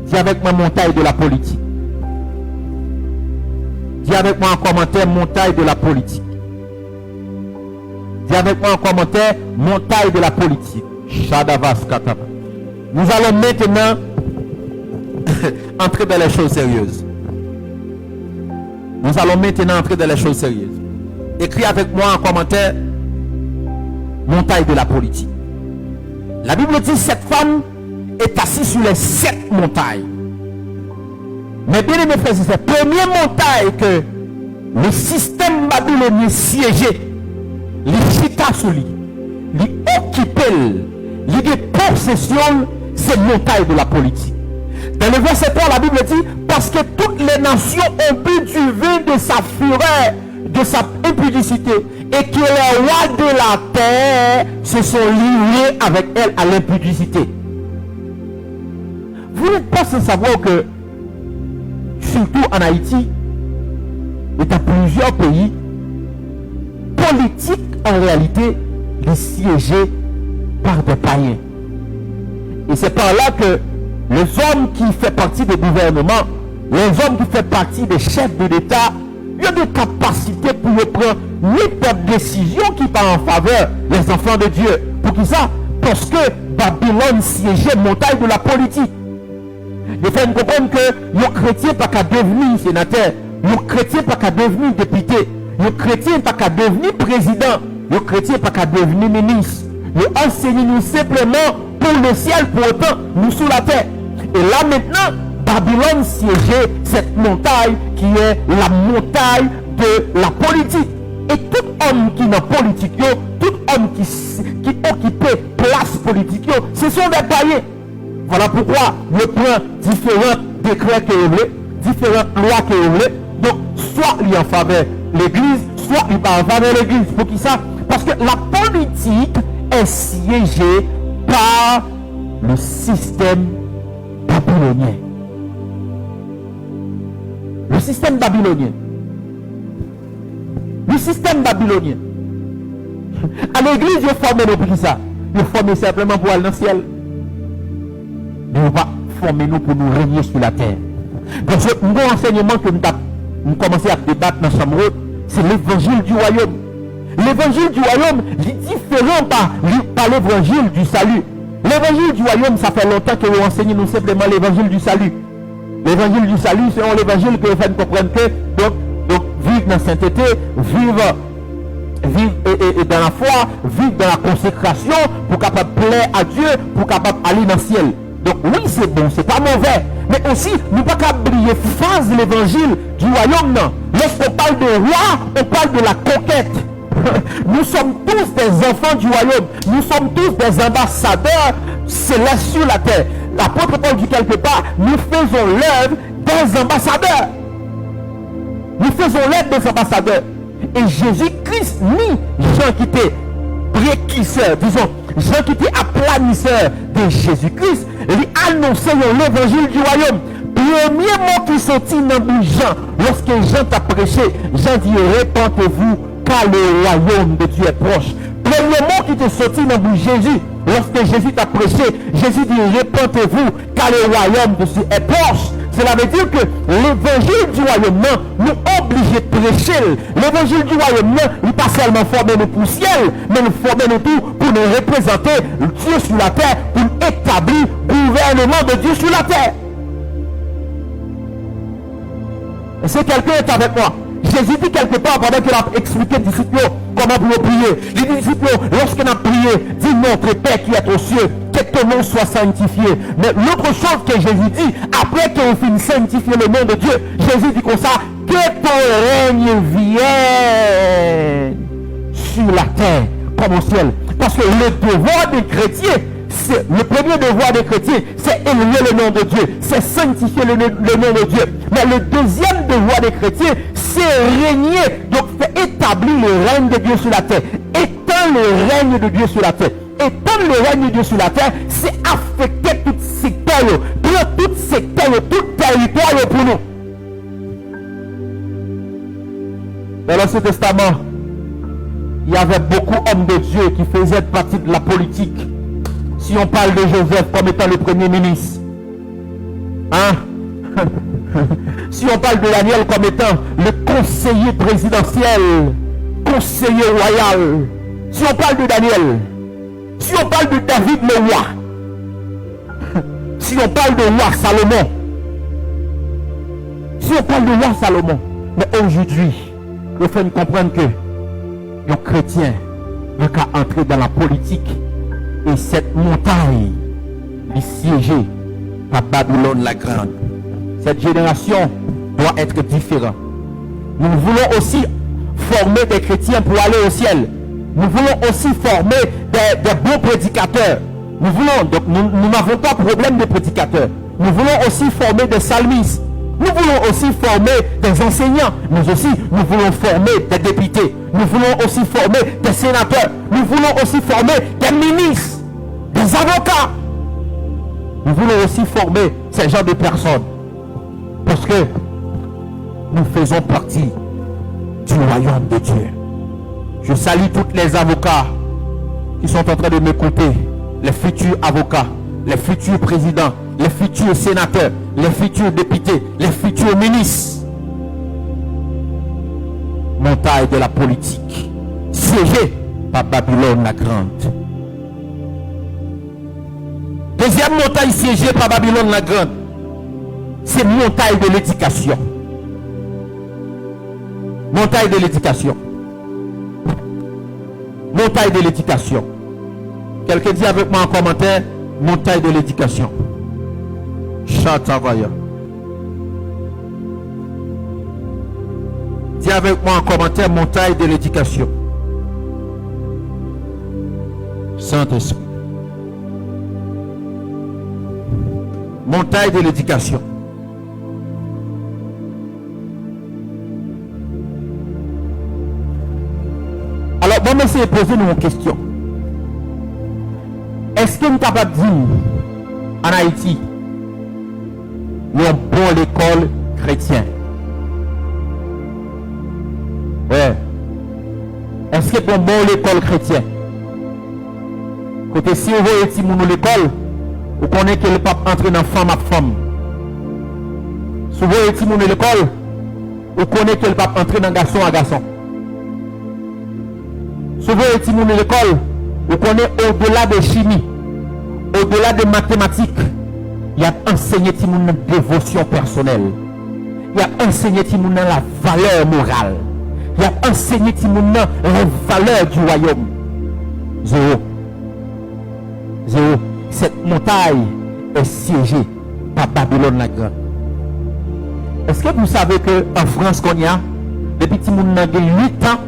Dis avec moi montagne de la politique. Dis avec moi en commentaire montagne de la politique. Dis avec moi en commentaire montagne de la politique. Shadavas Kataba. Nous allons maintenant entrer dans les choses sérieuses. Nous allons maintenant entrer dans les choses sérieuses. Écris avec moi en commentaire montagne de la politique. La Bible dit cette femme est assise sur les 7 montagnes. Mais bien aimé frères, c'est la première montagne que le système babylonien siégé, les chita sur lui, les occupait, les possession, c'est montagne de la politique. Dans le verset 3, la Bible dit, parce que toutes les nations ont bu du vin de sa fureur, de sa impudicité, et que les rois de la terre se sont livrés avec elle à l'impudicité. Vous n'êtes pas sans savoir que, surtout en Haïti, et dans plusieurs pays, politique en réalité est siégée par des païens. Et c'est par là que les hommes qui font partie des gouvernements, les hommes qui font partie des chefs de l'État, ils ont des capacités pour prendre n'importe décision qui part en faveur des enfants de Dieu. Pour qui ça? Parce que Babylone siégeait montagne de la politique. Les femmes comprennent que les chrétiens pas qu'à devenir sénateur, les chrétiens pas qu'à devenir député, les chrétiens pas qu'à devenir président, les chrétiens pas qu'à devenir ministre. Ils enseignent nous simplement pour le ciel, pour autant nous sous la terre. Et là maintenant, Babylone siégeait cette montagne qui est la montagne de la politique. Et tout homme qui est dans la politique, tout homme qui occupait place politique, ce sont des païens. Voilà pourquoi je prends différents décrets que vous voulez, différentes lois que vous voulez. Donc, soit il est en faveur de l'église, soit il n'est pas en faveur de l'église. Pour qui ça? Parce que la politique est siégée par le système babylonien. Le système babylonien. Le système babylonien. À l'église, ils forment nous pour qui ça? Ils forment simplement pour aller dans le ciel. Mais on va former nous pour nous régner sur la terre. Parce que mon enseignement que nous commençons à débattre dans chambre, c'est l'évangile du royaume. L'évangile du royaume est différent par l'évangile du salut. L'évangile du royaume, ça fait longtemps que vous enseignez nous simplement l'évangile du salut. L'évangile du salut, c'est l'évangile que vous faites comprendre que donc vivre dans la sainteté, vivre dans la foi, vivre dans la consécration pour capable plaire à Dieu, pour capable aller dans le ciel. Donc oui, c'est bon, c'est pas mauvais. Mais aussi, nous ne pouvons pas oublier phase de l'évangile du royaume. Non. Lorsqu'on parle de roi, on parle de la conquête. Nous sommes tous des enfants du royaume. Nous sommes tous des ambassadeurs célestes sur la terre. L'apôtre Paul dit quelque part, nous faisons l'œuvre des ambassadeurs. Nous faisons l'œuvre des ambassadeurs. Et Jésus-Christ, ni Jean qui était précurseur, disons, Jean qui était aplanisseur de Jésus-Christ, lui annonçait l'évangile du royaume. Premier mot qui sortit dans bouche Jean, lorsque Jean t'a prêché, Jean dit, répentez-vous, car le royaume de Dieu est proche. Premier mot qui te sorti dans bouche Jésus, lorsque Jésus t'a prêché, Jésus dit, répentez-vous, car le royaume de Dieu est proche. Cela veut dire que l'évangile du royaume nous oblige de prêcher. L'évangile du royaume n'est pas seulement former nous pour le ciel, mais nous former nous tout pour nous représenter Dieu sur la terre, pour établir le gouvernement de Dieu sur la terre. Et si quelqu'un est avec moi, Jésus dit quelque part pendant qu'il a expliqué aux disciples comment vous prier. Les disciples, lorsqu'on a prié, dit notre Père qui est aux cieux, que ton nom soit sanctifié. Mais l'autre chose que Jésus dit, après qu'on finisse sanctifier le nom de Dieu, Jésus dit comme ça, que ton règne vienne sur la terre comme au ciel. Parce que le devoir des chrétiens, c'est le premier devoir des chrétiens, c'est élever le nom de Dieu, c'est sanctifier le nom de Dieu. Mais le deuxième devoir des chrétiens, c'est régner, donc c'est établir le règne de Dieu sur la terre. Étendre le règne de Dieu sur la terre. Étendre le règne de Dieu sur la terre, c'est affecter tout secteur, prendre tout secteur, tout territoire pour nous. Dans l'Ancien Testament, il y avait beaucoup d'hommes de Dieu qui faisaient partie de la politique. Si on parle de Joseph comme étant le premier ministre, Hein? Si on parle de Daniel comme étant le conseiller présidentiel, conseiller royal, si on parle de Daniel, si on parle de David le roi, si on parle de roi Salomon, si on parle de roi Salomon, mais aujourd'hui, il faut nous comprendre que les chrétiens n'ont qu'à entrer dans la politique et cette montagne est siégée par Babylone la Grande. Cette génération doit être différente. Nous voulons aussi former des chrétiens pour aller au ciel. Nous voulons aussi former des bons prédicateurs. Nous voulons, donc nous n'avons pas de problème de prédicateurs. Nous voulons aussi former des psalmistes. Nous voulons aussi former des enseignants. Mais aussi, nous voulons former des députés. Nous voulons aussi former des sénateurs. Nous voulons aussi former des ministres, des avocats. Nous voulons aussi former ces genres de personnes. Parce que nous faisons partie du royaume de Dieu. Je salue tous les avocats qui sont en train de m'écouter, les futurs avocats, les futurs présidents, les futurs sénateurs, les futurs députés, les futurs ministres. Montagne de la politique, siégée par Babylone la Grande. Deuxième montagne siégée par Babylone la Grande, c'est montagne de l'éducation. Montagne de l'éducation. Montagne de l'éducation. Quelqu'un dit avec moi en commentaire, montagne de l'éducation. Chatavaya. Dis avec moi en commentaire, montagne de l'éducation. Saint-Esprit. Montagne de l'éducation. Alors, bon, mais c'est poser nous une question. Est-ce que nous sommes capables de dire en Haïti, nous avons bon l'école chrétienne? Ouais. Est-ce que nous avons bon l'école chrétienne? Côté si vous voyez si nous l'école, vous connaissez que le pape entre dans femme à femme. Si vous voyez si nous l'école, vous connaissez que le pape entre dans garçon à garçon. Si vous voyez si nous l'école, vous connaissez au-delà de chimie, au-delà de mathématiques, il y a enseigné si nous une dévotion personnelle. Il y a enseigné si nous la valeur morale. Il y a enseigné si nous la valeur du royaume. Zéro. Zéro. Cette montagne est siégée par Babylone la Grande. Est-ce que vous savez qu'en France qu'on y a, depuis que nous avons 8 ans,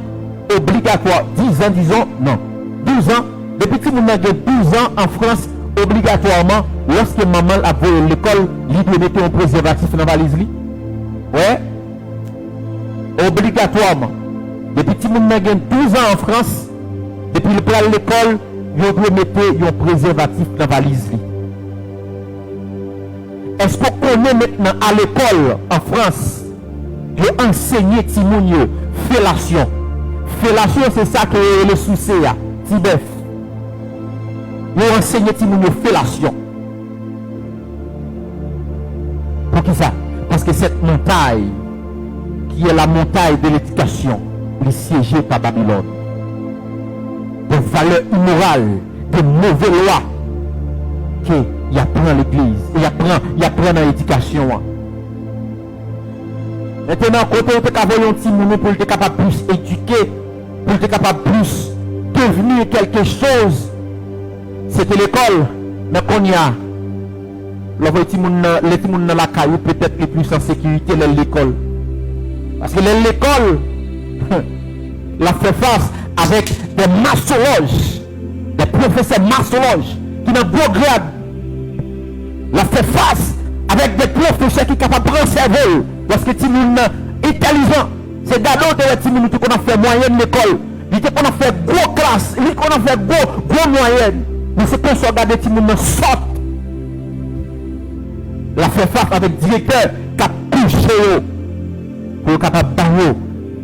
obligatoire, 10 ans disons, non, 12 ans, depuis que nous avons 12 ans en France, obligatoirement, lorsque maman a volé l'école, il doit mettre un préservatif dans la valise. Ouais. Obligatoirement. Depuis que nous avons 12 ans en France, depuis le plan de l'école, il doit mettre un préservatif dans la valise. Est-ce qu'on connaît maintenant à l'école en France, de enseigner Timounio, fellation? Fellation, c'est ça que le souci là, Tibef. Ils enseignent Timounio fellation. Pour qui ça? Parce que cette montagne, qui est la montagne de l'éducation, est siégée par Babylone. De valeurs immorales, de mauvaises lois, qu'il apprend à l'église, il apprend dans l'éducation. Maintenant, quand on est capable de Timounio pour être capable de plus éduquer, pour être capable de plus devenir quelque chose, c'était l'école, mais qu'on y a, les gens dans la caillou peut-être les plus en sécurité dans l'école. Parce que l'école la fait face avec des massologes, des professeurs massologes qui n'ont pas de grade. La fait face avec des professeurs qui sont capables de prendre cerveau. Parce que les gens intelligents, c'est d'abord les gens qui ont fait moyenne l'école. Ils ont fait gros classe, ils ont fait gros moyenne. Mais c'est pour ça que les gens sortent. La fait face avec le directeur qui a touché pour être capable de faire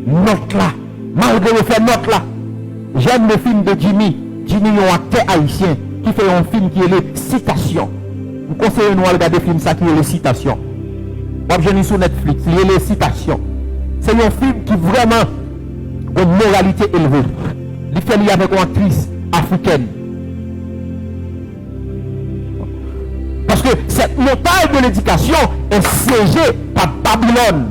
note là. Malgré le fait note là. J'aime le film de Jimmy. Jimmy est un acteur haïtien qui fait un film qui est les citations. vous conseillez nous à regarder des films ça qui est les citations. Vous avez sur Netflix, il y a les citations. C'est un film qui vraiment a une moralité élevée. Il fait lié avec une actrice africaine. Parce que cette montagne de l'éducation est siégée par Babylone.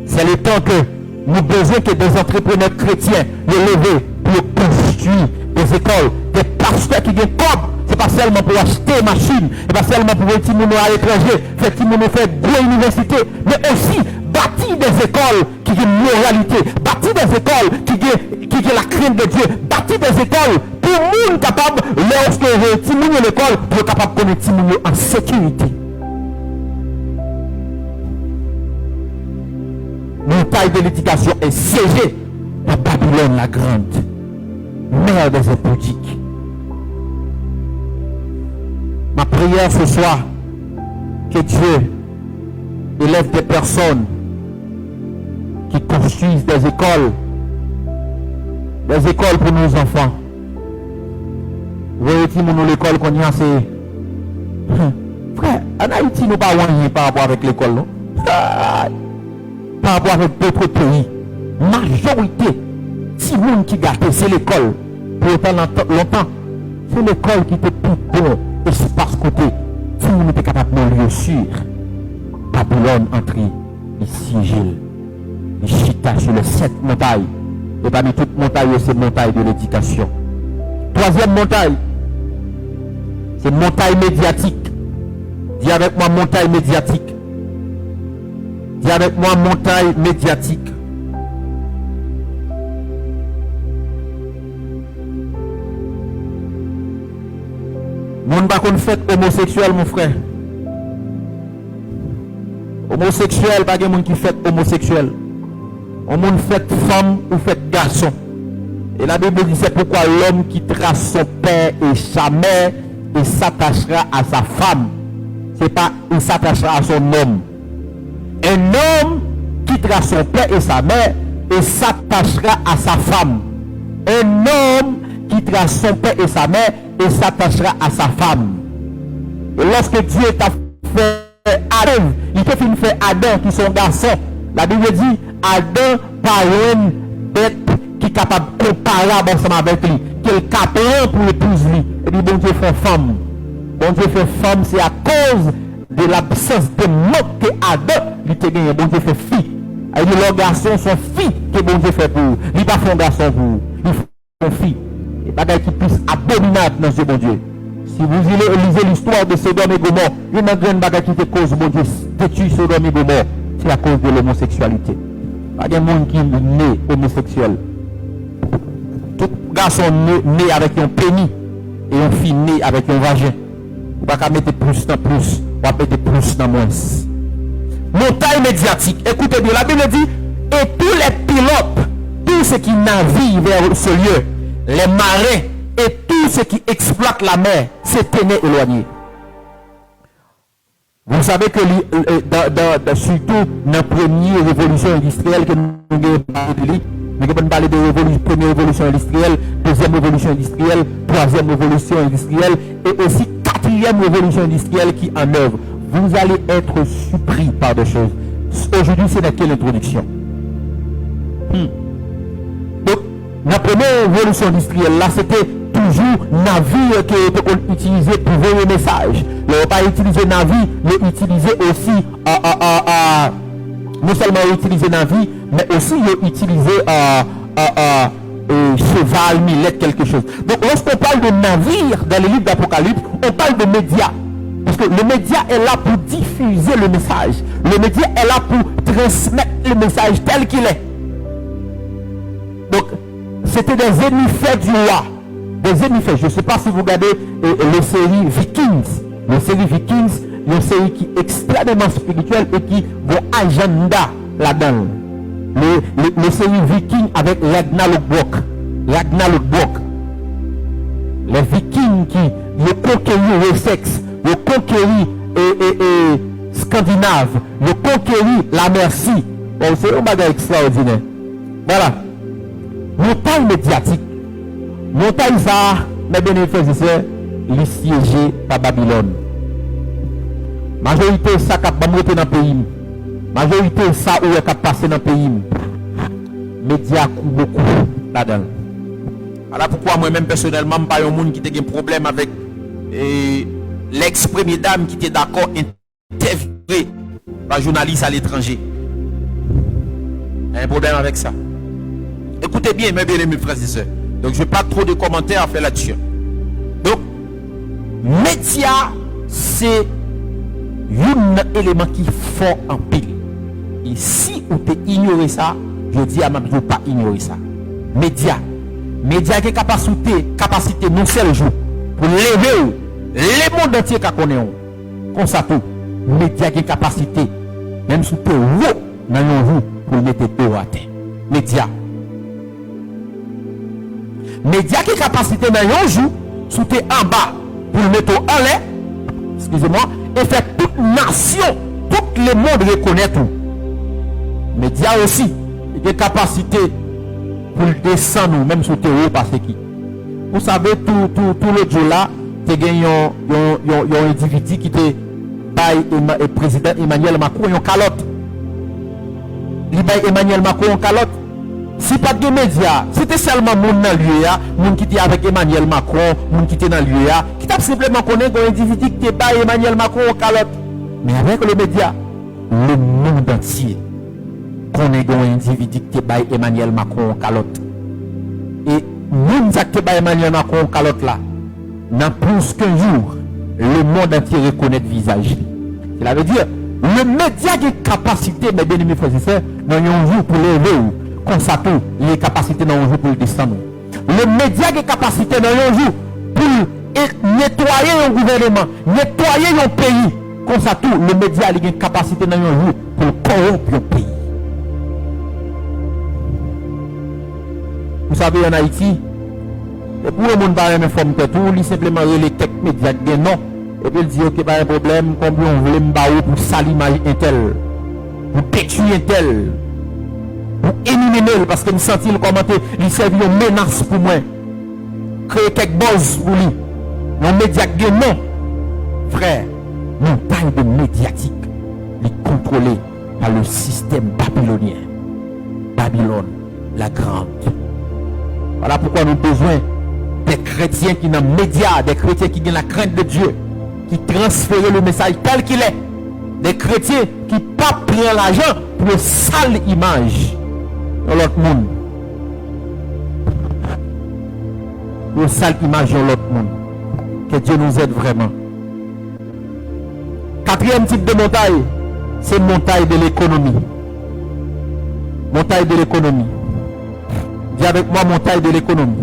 C'est le temps que nous besoin que des entrepreneurs chrétiens les lever pour construire des écoles, des pasteurs qui viennent comme. C'est pas seulement pour acheter des machines, c'est pas seulement pour petit monde à l'étranger, faire petit monde faire des universités, mais aussi bâtir des écoles qui ont une moralité, bâtir des écoles qui ont la crainte de Dieu, bâtir des écoles pour le monde capable, lorsque petit monde à l'école, pour être capable de connaître petit monde en sécurité. Montagne de l'éducation est siégée par Babylone la grande, mère des impudiques. Ma prière ce soir, que Dieu élève des personnes qui construisent des écoles pour nos enfants. Vous voyez, nous l'école qu'on y a, c'est... Frère, en Haïti, nous ne pas rien par rapport avec l'école, non? Par rapport avec d'autres pays. Majorité, si monde qui gâte, c'est l'école. Pour autant longtemps, c'est l'école qui te tout bon. Et c'est parce côté, si nous n'était capable de lieu sûr, Babylone entre ici, il chita sur les 7 montagnes. Et parmi toutes montagnes, c'est montagne de l'éducation. Troisième montagne, c'est montagne médiatique. Dis avec moi montagne médiatique. Dis avec moi montagne médiatique. Moun pas qu'on fait homosexuel mon frère. Homosexuel pas de moun qui fait homosexuel. On moun fait femme ou fait garçon. Et la Bible dit c'est pourquoi l'homme quittera son père et sa mère et s'attachera à sa femme. C'est pas il s'attachera à son homme. Un homme quittera son père et sa mère et s'attachera à sa femme. Un homme quittera son père et sa mère et s'attachera à sa femme. Et lorsque Dieu t'a fait Adam, il t'a fait Adam qui sont garçons. La Bible dit Adam par une bête qui est capable de comparer ensemble avec lui, qui est capable pour épouser lui. Et dit bon Dieu fait femme. Bon Dieu fait femme, c'est à cause de l'absence de manque que Adam lui t'a gagné. Bon Dieu fait fille. Il dit leurs garçons sont filles que bon Dieu fait pour vous. Il n'est pas fait un garçon pour vous. Il fait une fille. Et bagaille qui puisse abominable dans ce bon Dieu. Si vous lisez l'histoire de Sodome et Gomorrhe, il y a une grande bagaille qui te cause bon Dieu détruit Sodome et Gomorrhe. C'est à cause de l'homosexualité. Pas de monde qui est né homosexuel. Tout garçon né avec un pénis et une fille née avec un vagin. Vous ne pouvez pas mettre plus dans plus, vous pouvez mettre plus dans moins. Montagne médiatique. Écoutez bien, la Bible dit, et tous les pilotes, tous ceux qui naviguent vers ce lieu, les marins et tous ceux qui exploitent la mer s'est tenu éloignés. Vous savez que surtout dans la première révolution industrielle que nous avons parlé de première révolution industrielle, deuxième révolution industrielle, troisième révolution industrielle et aussi quatrième révolution industrielle qui en œuvre. Vous allez être surpris par des choses. Aujourd'hui, c'est dans quelle introduction? Donc, la première révolution industrielle, là, c'était toujours navire qui était utilisé pour voyer message. Le pas utiliser navire, mais utiliser aussi non seulement utiliser navire, mais aussi utiliser cheval, millette, quelque chose. Donc lorsqu'on parle de navire dans les livres d'Apocalypse, on parle de médias. Parce que le média est là pour diffuser le message. Le média est là pour transmettre le message tel qu'il est. Donc, c'était des hémifères du roi. Des hémifères. Je ne sais pas si vous regardez les séries Vikings. Les séries Vikings, une série qui est extrêmement spirituelle et qui vont agenda là-dedans. Les séries Vikings avec Ragnar Lodbrok. Les Vikings qui ont conquéri le sexe, ont conquéri Scandinave, ont conquéri la Mercie. Bon, c'est un bagage extraordinaire. Voilà. Montagne médiatique. Montagne ça, mes bénéfices, c'est siégé par Babylone. Majorité ça qui va monter dans le pays. Majorité ça où est qui passer dans le pays. Médias coûtent beaucoup là-dedans. Voilà pourquoi moi-même personnellement, je ne suis pas un monde qui a un problème avec l'ex-première dame qui était d'accord interviewé par journaliste à l'étranger. Il y a un problème avec ça. Écoutez bien, mes bien-aimés frères et sœurs. Donc, je n'ai pas trop de commentaires à faire là-dessus. Donc, média, c'est un élément qui est fort en pile. Et si vous ignorez ça, je dis à ma ne pas ignorer ça. Média qui a capacité non seul jour pour lever les mondes entiers qui connaissent. Comme ça tout. Média qui a capacité, même si tu es haut dans un jour pour mettre tout à terre. Média qui a capacité dans un jour, si tu es en bas pour mettre en l'air, excusez-moi, et faire toute nation, tout le monde reconnaître. Média aussi, il a capacité pour descendre, même si tu es haut, parce que vous savez, tout le jour là, tu as un individu qui était le président Emmanuel Macron, il y a une calotte. Il y a Emmanuel Macron en calotte. Si pas de médias, c'était seulement mon dans l'UEA, mon qui était avec Emmanuel Macron, mon qui était dans l'UEA, qui t'a simplement connaître un individu qui était Emmanuel Macron en calotte. Mais avec les médias, le monde entier connaît un individu qui était Emmanuel Macron en calotte. Et nous qui était Emmanuel Macron en calotte là, dans plus qu'un jour, le monde entier reconnaît le visage. Cela veut dire, le média a capacité, mes bien-aimés frères et sœurs, dans un jour pour lever, constater les capacités dans un jour pour le descendre. Le média a capacité dans un jour pour nettoyer un gouvernement, nettoyer un pays. Constater le média a une capacité dans un jour pour corrompre un pays. Vous savez, en Haïti, et pour le monde qui va informer tout, il simplement les quelques médias qui non. Et puis il dit, ok, pas un problème, combien on voulait me pour salir l'image intel, pour détruire intel, pour éliminer, parce que me sentis le commenter, il servait une menace pour moi. Créer quelques buzz pour lui. Non, médias qui non. Frère, montagne de médiatique, il est contrôlé par le système babylonien. Babylone, la grande. Voilà pourquoi nous avons besoin des chrétiens qui ont les médias, des chrétiens qui ont la crainte de Dieu, qui transfèrent le message tel qu'il est. Des chrétiens qui ne prennent pas l'argent pour une sale image dans l'autre monde. Pour une sale image dans l'autre monde. Que Dieu nous aide vraiment. Quatrième type de montagne, c'est montagne de l'économie. Montagne de l'économie. Dis avec moi montagne de l'économie.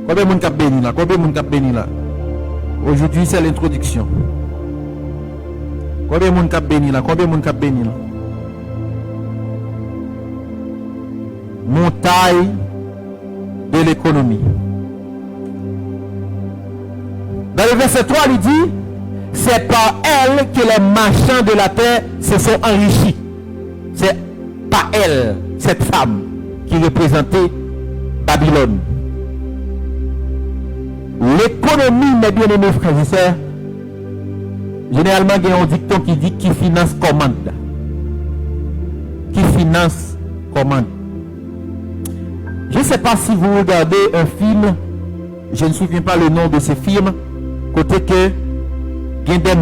Combien de monde cap béni là? Combien de monde cap béni là? Aujourd'hui c'est l'introduction. Combien de monde cap béni là? Combien de monde cap béni là? Montagne de l'économie. Dans le verset 3, il dit, c'est par elle que les marchands de la terre se sont enrichis. C'est par elle, cette femme, qui représentait Babylone. L'économie, mes bien-aimés frères et sœurs, généralement, il y a un dicton qui dit qui finance commande. Qui finance commande. Je ne sais pas si vous regardez un film, je ne me souviens pas le nom de ce film, côté que il y a des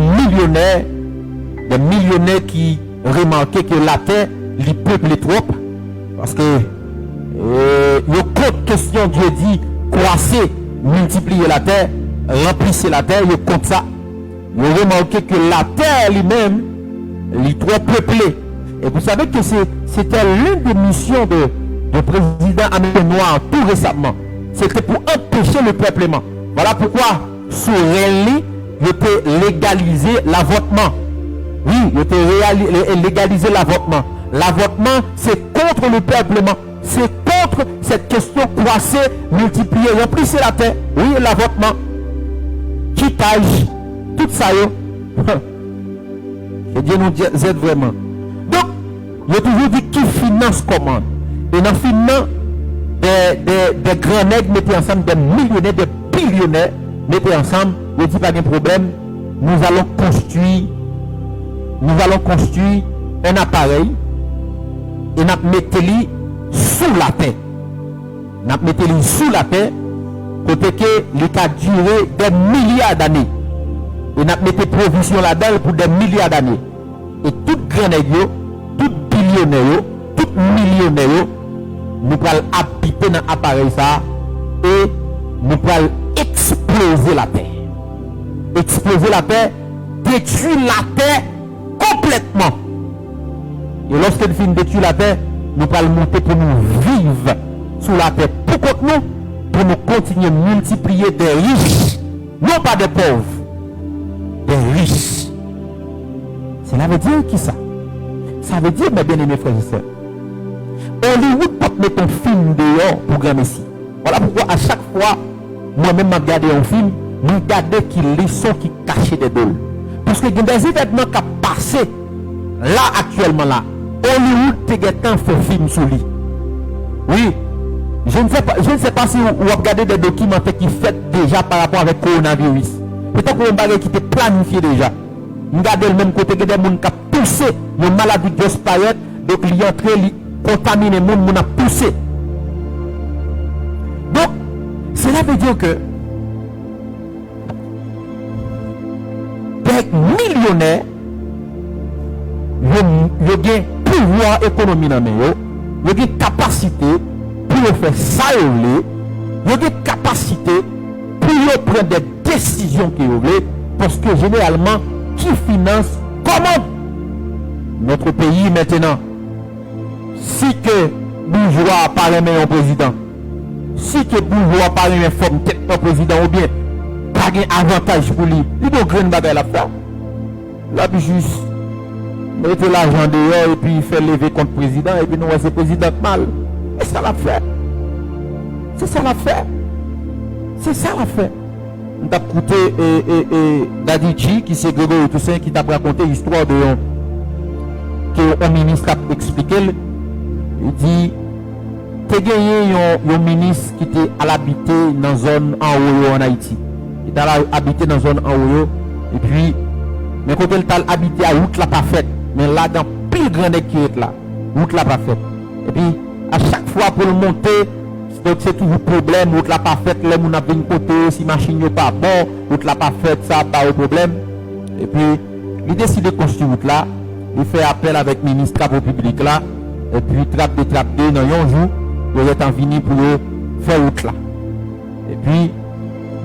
millionnaires qui remarquaient que la terre, les peuples les trop, parce que il y a une question, Dieu dit, croissez, multipliez la terre, remplissez la terre, il y a comme ça. Ils ont remarqué que la terre elle-même, elle est trop peuplée. Et vous savez que c'était l'une des missions de président américain noir tout récemment. C'était pour empêcher le peuplement. Voilà pourquoi, sous Renly, il était légalisé l'avortement. Oui, il était légalisé l'avortement. L'avortement, c'est contre le peuplement. C'est contre cette question croissée, multipliée, remplissez la terre. Oui, l'avortement. Quittage. Tout ça, que Dieu nous aide vraiment. Donc, il a toujours dit qui finance commande. Et dans le financement, des grands nègres mettaient ensemble, des millionnaires, des billionnaires mettaient ensemble. Il dit pas de problème. Nous allons construire nous allons construire un appareil et nous mettons sous la terre. Nous mettons sous la terre, côté que il a duré des milliards d'années. Et nous mettons provision là-dedans pour des milliards d'années. Et tout grand nègre, tout billionnaire, tout millionnaire, nous allons habiter dans l'appareil ça et nous allons exploser la terre. Exploser la terre, détruire la terre complètement. Et lorsque nous finissons de détruire la terre, nous allons monter pour nous vivre sous la terre. Pour nous, pour nous continuer à multiplier des riches, non pas des pauvres, des riches. Cela veut dire qui ça? Ça veut dire, mes bien-aimés frères et sœurs, Hollywood peut mettre un film dehors pour grand messie. Voilà pourquoi à chaque fois, moi-même, je regarde un film, je regarde qui les sons qui cachent des dôles. Parce que il y a des événements qui passé là actuellement là. Hollywood te fait film sur lui. Oui. Je ne sais pas si vous regardez des documentaires qui fait déjà par rapport avec le coronavirus. Peut-être qu'on va qui était planifié déjà. Regardez le même côté que des gens qui ont poussé une maladie qui disparaît, donc il y a entré, il contamine le monde, qui a poussé. Donc, cela veut dire que des millionnaires, ils ont pouvoir économique dans les ils ont capacité pour faire ça, ils ont capacité pour prendre des décisions qu'ils veulent, parce que généralement, qui finance comment notre pays maintenant? Si que bourgeois apparaît un président, si que bourgeois apparaît une forme tête un président, ou bien pas un avantage pour lui, il doit grande bagaille à faire. Là, puis juste mettre l'argent dehors et puis faire lever contre le président, et puis nous, c'est le président mal. Et ça l'a fait. C'est ça l'a fait. C'est ça l'a fait. On t'a écouté Dadiji, qui c'est Grégory Toussaint, qui t'a raconté l'histoire de que un ministre a expliqué. Il dit, tu as gagné un ministre qui était à l'habiter dans une zone en haut en Haïti. Il était habité dans une zone en haut. Et puis, mais quand il t'a habité à route la pas faite, mais là, dans pile grande qui est là, route la pas faite. Et puis, à chaque fois pour le monter, donc c'est toujours problème, route la pas faite, les gens viennent côté, si machine n'est pas bon, route la pas faite, ça pas de problème. Et puis, il décide de construire route là, il fait appel avec le ministre des Travaux publics là, et puis trappe dans un jour, il est en venu pour faire route là. Et puis,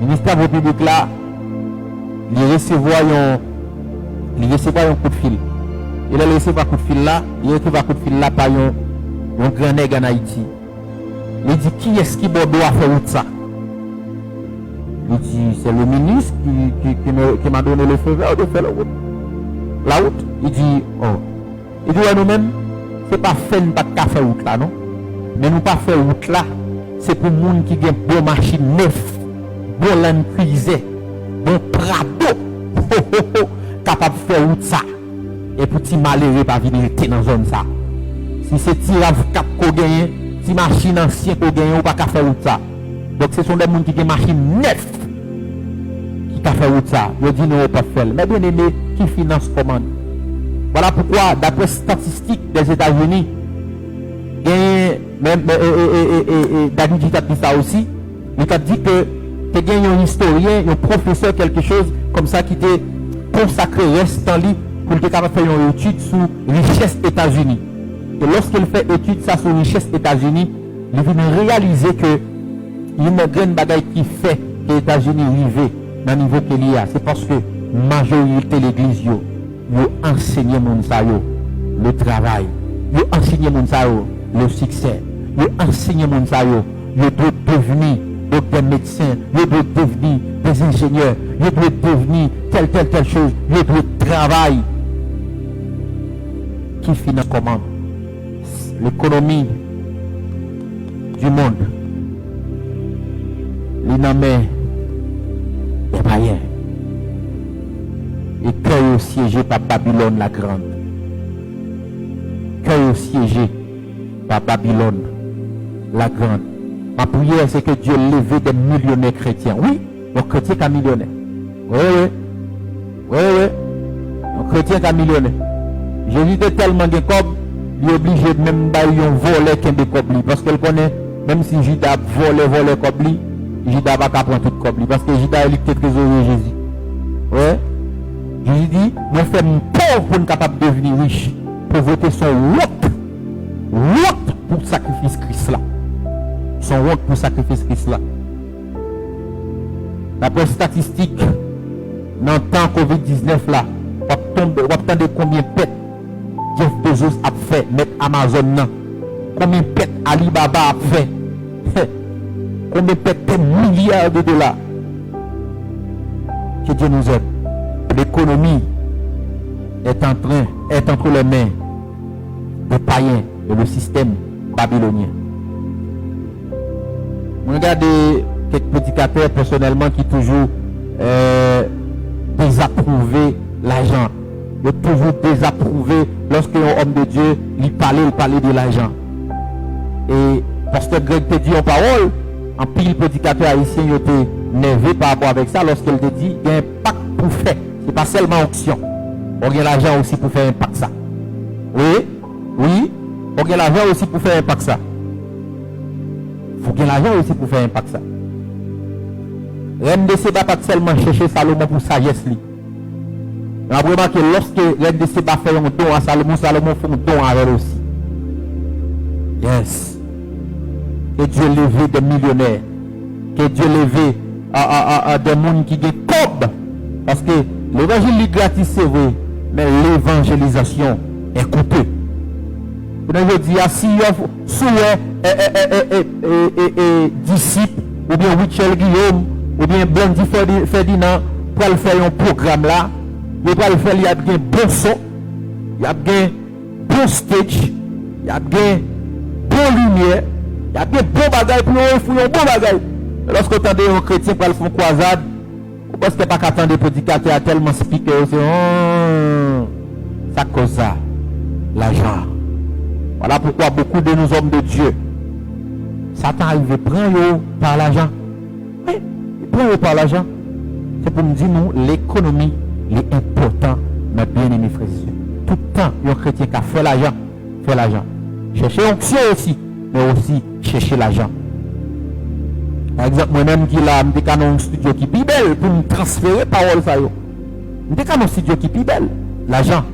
le ministre des Travaux publics là, il recevoir un coup de fil. Il a laissé un coup de fil là, il a reçu un coup de fil là par un grand nègre en Haïti. Il dit, qui est-ce qui doit faire route ça? Il dit, c'est le ministre qui m'a donné le feu vert de faire la route. La route? Il dit, oh. Il dit, ouais, nous-mêmes, c'est pas fait, nous pas de faire route là, non? Mais nous pas faire route là, c'est pour les gens qui ont une bonne machine neuve, bon laine cuisée, bon prado, capable de faire route ça. Et pour les malheureux pas venir dans la zone ça. Si c'est tirage cap qu'on gagne, si machine ancienne qu'on gagne, ou pas qu'à faire route ça. Donc ce sont des gens qui ont des machines neuves qui ont fait route ça. Ils disent non, pas faire. Mais bien aimé, qui finance comment? Voilà pourquoi, d'après statistiques des États-Unis, même David a dit ça aussi, il a dit que tu as gagné un historien, un professeur, quelque chose comme ça qui était consacré, reste en livre pour être capable de faire une étude sur richesse États-Unis. Et lorsqu'il fait étude ça sur richesse États-Unis, il vient réaliser que il y a une grande bagaille qui fait que les États-Unis arrivent dans le niveau qu'il y a. C'est parce que la majorité de l'église, ils enseignent le travail, ils enseignent le succès, ils enseignent ils doivent devenir des médecins, ils doivent devenir des ingénieurs, ils doivent devenir telle chose, ils doivent travailler. Qui finance comment? L'économie du monde. L'inamé est païen. Et cœur siégé par Babylone la grande. Cœur siégé par Babylone la grande. Ma prière, c'est que Dieu lève des millionnaires chrétiens. Oui, un chrétien qui est millionnaire. Oui. Un chrétien qui est millionnaire. Jésus était tellement de cob, il est obligé même d'aller voler qu'un de cob parce qu'elle connaît, même si Judas volé cob, Judas va pas prendre tout cob parce que Judas est le trésorier Jésus. Ouais. Jésus dit, moi fais mon pauvre pour être capable de devenir riche, pour voter son honte pour sacrifice Christ là. Son honte pour sacrifice Christ là. D'après statistique, dans le temps Covid-19 là, on attend combien de pètes Jeff Bezos a fait, mettre Amazon là. Combien de pètes Alibaba a fait. Combien de pètes de milliards de dollars. Que Dieu nous aide. L'économie est entre les mains des païens et le système babylonien. Regardez quelques prédicateurs personnellement qui toujours désapprouvé l'argent. Il a toujours désapprouvé lorsqu'un homme de Dieu lui parlait de l'argent. Et pasteur Greg te dit en parole, en pile prédicateur haïtien, il était nerveux par rapport avec ça lorsqu'il te dit il y a un pacte pour faire. Ce n'est pas seulement option. On a l'argent aussi pour faire un pacte ça. Oui. On a l'argent aussi pour faire un pacte ça. Il faut qu'il y ait l'argent aussi pour faire un pacte ça. Reine de Séba pas seulement chercher Salomon pour sagesse. On a remarqué que lorsque Reine de Séba fait un don à Salomon, Salomon fait un don à elle aussi. Yes. Que Dieu lève des millionnaires. Que Dieu lève des gens qui ont cob. Parce que l'évangile est gratis, c'est vrai. Mais l'évangélisation est coûteuse. Je dis, si vous disciple, ou bien Richel Guillaume, ou bien Blondie Ferdinand, pour le faire un programme là, il va le faire, il y a un bon son, il y a un bon stage, il y a un bon lumière, il y a un bon bagage pour nous, un bon bagage. Lorsque vous entendez un chrétien pour le faire une croisade, vous pensez pas qu'attendre des prédicateurs tellement speaker, ça cause ça, l'argent. Voilà pourquoi beaucoup de nos hommes de Dieu, Satan arrive prendre par l'argent. Oui, il prend par l'argent. C'est pour nous dire, nous, l'économie est importante, mes bien-aimés frères et sœurs. Tout le temps, il y a un chrétien qui a fait l'argent. Chercher onction aussi, mais aussi chercher l'argent. Par exemple, moi-même qui là, je suis un studio qui est plus belle pour me transférer parole ça. Je suis un studio qui est plus belle. L'argent.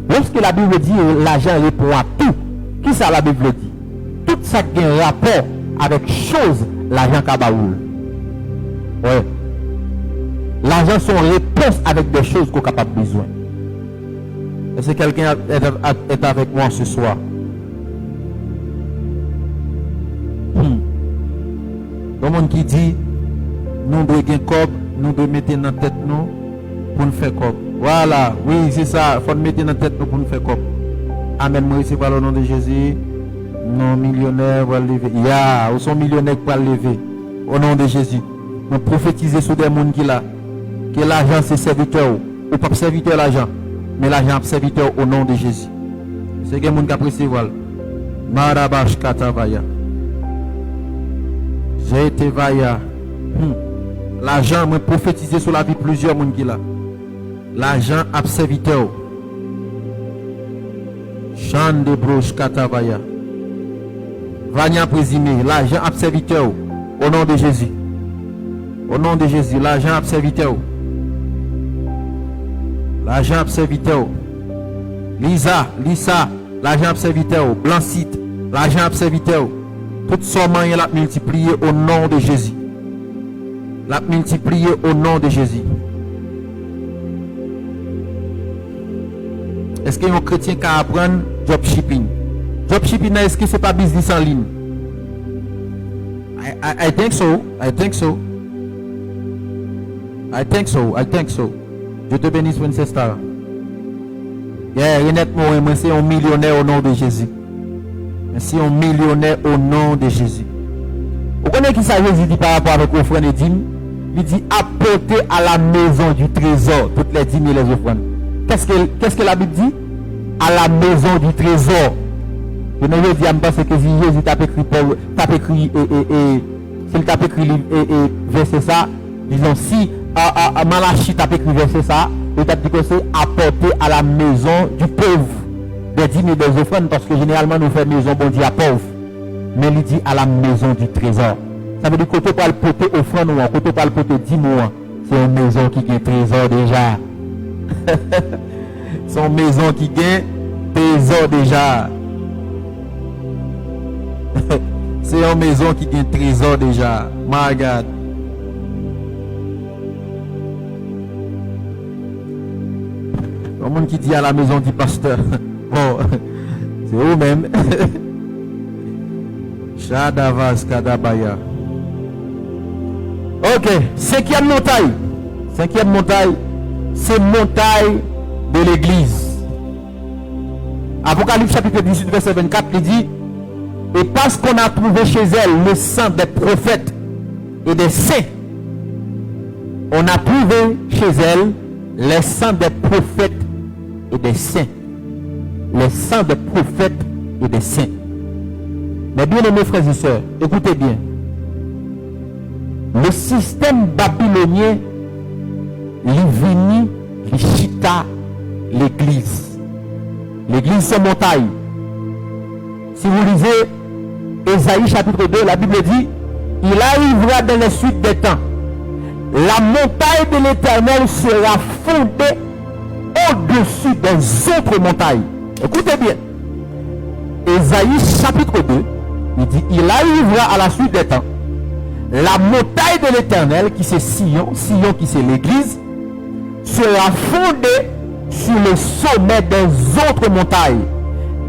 Lorsque la Bible dit l'argent répond à tout, qui ça la Bible dit? Tout ça qui a un rapport avec chose, l'argent kabaoul. Ouais. L'argent sont réponse avec des choses qu'on est capable de besoin. Est-ce que quelqu'un est avec moi ce soir? Le monde qui dit, nous devons gagner cob, nous devons mettre dans la tête nous pour nous faire cob. Voilà, oui, c'est ça. Il faut mettre dans la tête pour nous faire comme. Amen. Moi, c'est par le nom de Jésus. Non, millionnaire va lever. Ya, où sont millionnaires pour lever. Au nom de Jésus. Nous prophétiser sur des gens qui là. Que l'argent, c'est serviteur. Ou pas serviteur l'argent. Mais l'argent, c'est serviteur au nom de Jésus. C'est des gens qui apprécient. Marabash Katavaya. J'ai été vaillant. L'argent, moi, prophétiser sur la vie plusieurs gens qui là. L'argent a serviteur. Chan de broche katavaya. Vanya présumé. L'argent a serviteur. Au nom de Jésus. Au nom de Jésus. L'argent a serviteur. L'argent a serviteur. Lisa. L'argent a serviteur. Blancite. L'argent a serviteur. Tout son moyen l'a multiplié au nom de Jésus. L'a multiplié au nom de Jésus. Est-ce qu'il y a un chrétien qui apprend dropshipping? Dropshipping, est-ce que ce n'est pas business en ligne? I think so. Je te bénisse, Princess Tara. Honnêtement, moi, c'est un millionnaire au nom de Jésus. C'est un millionnaire au nom de Jésus. Vous connaissez qui ça Jésus dit par rapport avec l'offrande et dîmes? Il dit apporter à la maison du trésor toutes les dîmes et les offrandes. Qu'est-ce que la Bible dit? À la maison du trésor. Je ne veux dire pas que si Jésus t'a écrit s'il t'a écrit verset ça, disons si Malachi t'a écrit verset ça, il t'a dit que c'est apporter à la maison du pauvre des dîmes et des offrandes, parce que généralement nous faisons maison bon Dieu à pauvre. Mais il dit à la maison du trésor. Ça veut dire côté pas le porter offrande ou côté pas le porter dîme ou c'est une maison qui a trésor déjà. C'est une maison qui a trésor déjà. C'est une maison qui a trésor déjà. My God. Le monde qui dit à la maison du pasteur. Bon, c'est eux-mêmes. Shadavas Kadabaya. Ok, cinquième montagne. Cinquième montagne, c'est montagne de l'église. Apocalypse chapitre 18, verset 24, il dit: et parce qu'on a trouvé chez elle le sang des prophètes et des saints, on a trouvé chez elle les sangs des prophètes et des saints. Les sangs des prophètes et des saints. Mais bien aimés frères et sœurs, écoutez bien. Le système babylonien, l'ivini, l'chita, l'église. L'église c'est montagne. Si vous lisez Ésaïe chapitre 2, la Bible dit: il arrivera dans les suites des temps. La montagne de l'Éternel sera fondée au-dessus des autres montagnes. Écoutez bien. Ésaïe chapitre 2, il dit: il arrivera à la suite des temps. La montagne de l'Éternel, qui c'est Sion, Sion qui c'est l'église, sera fondée sur le sommet des autres montagnes.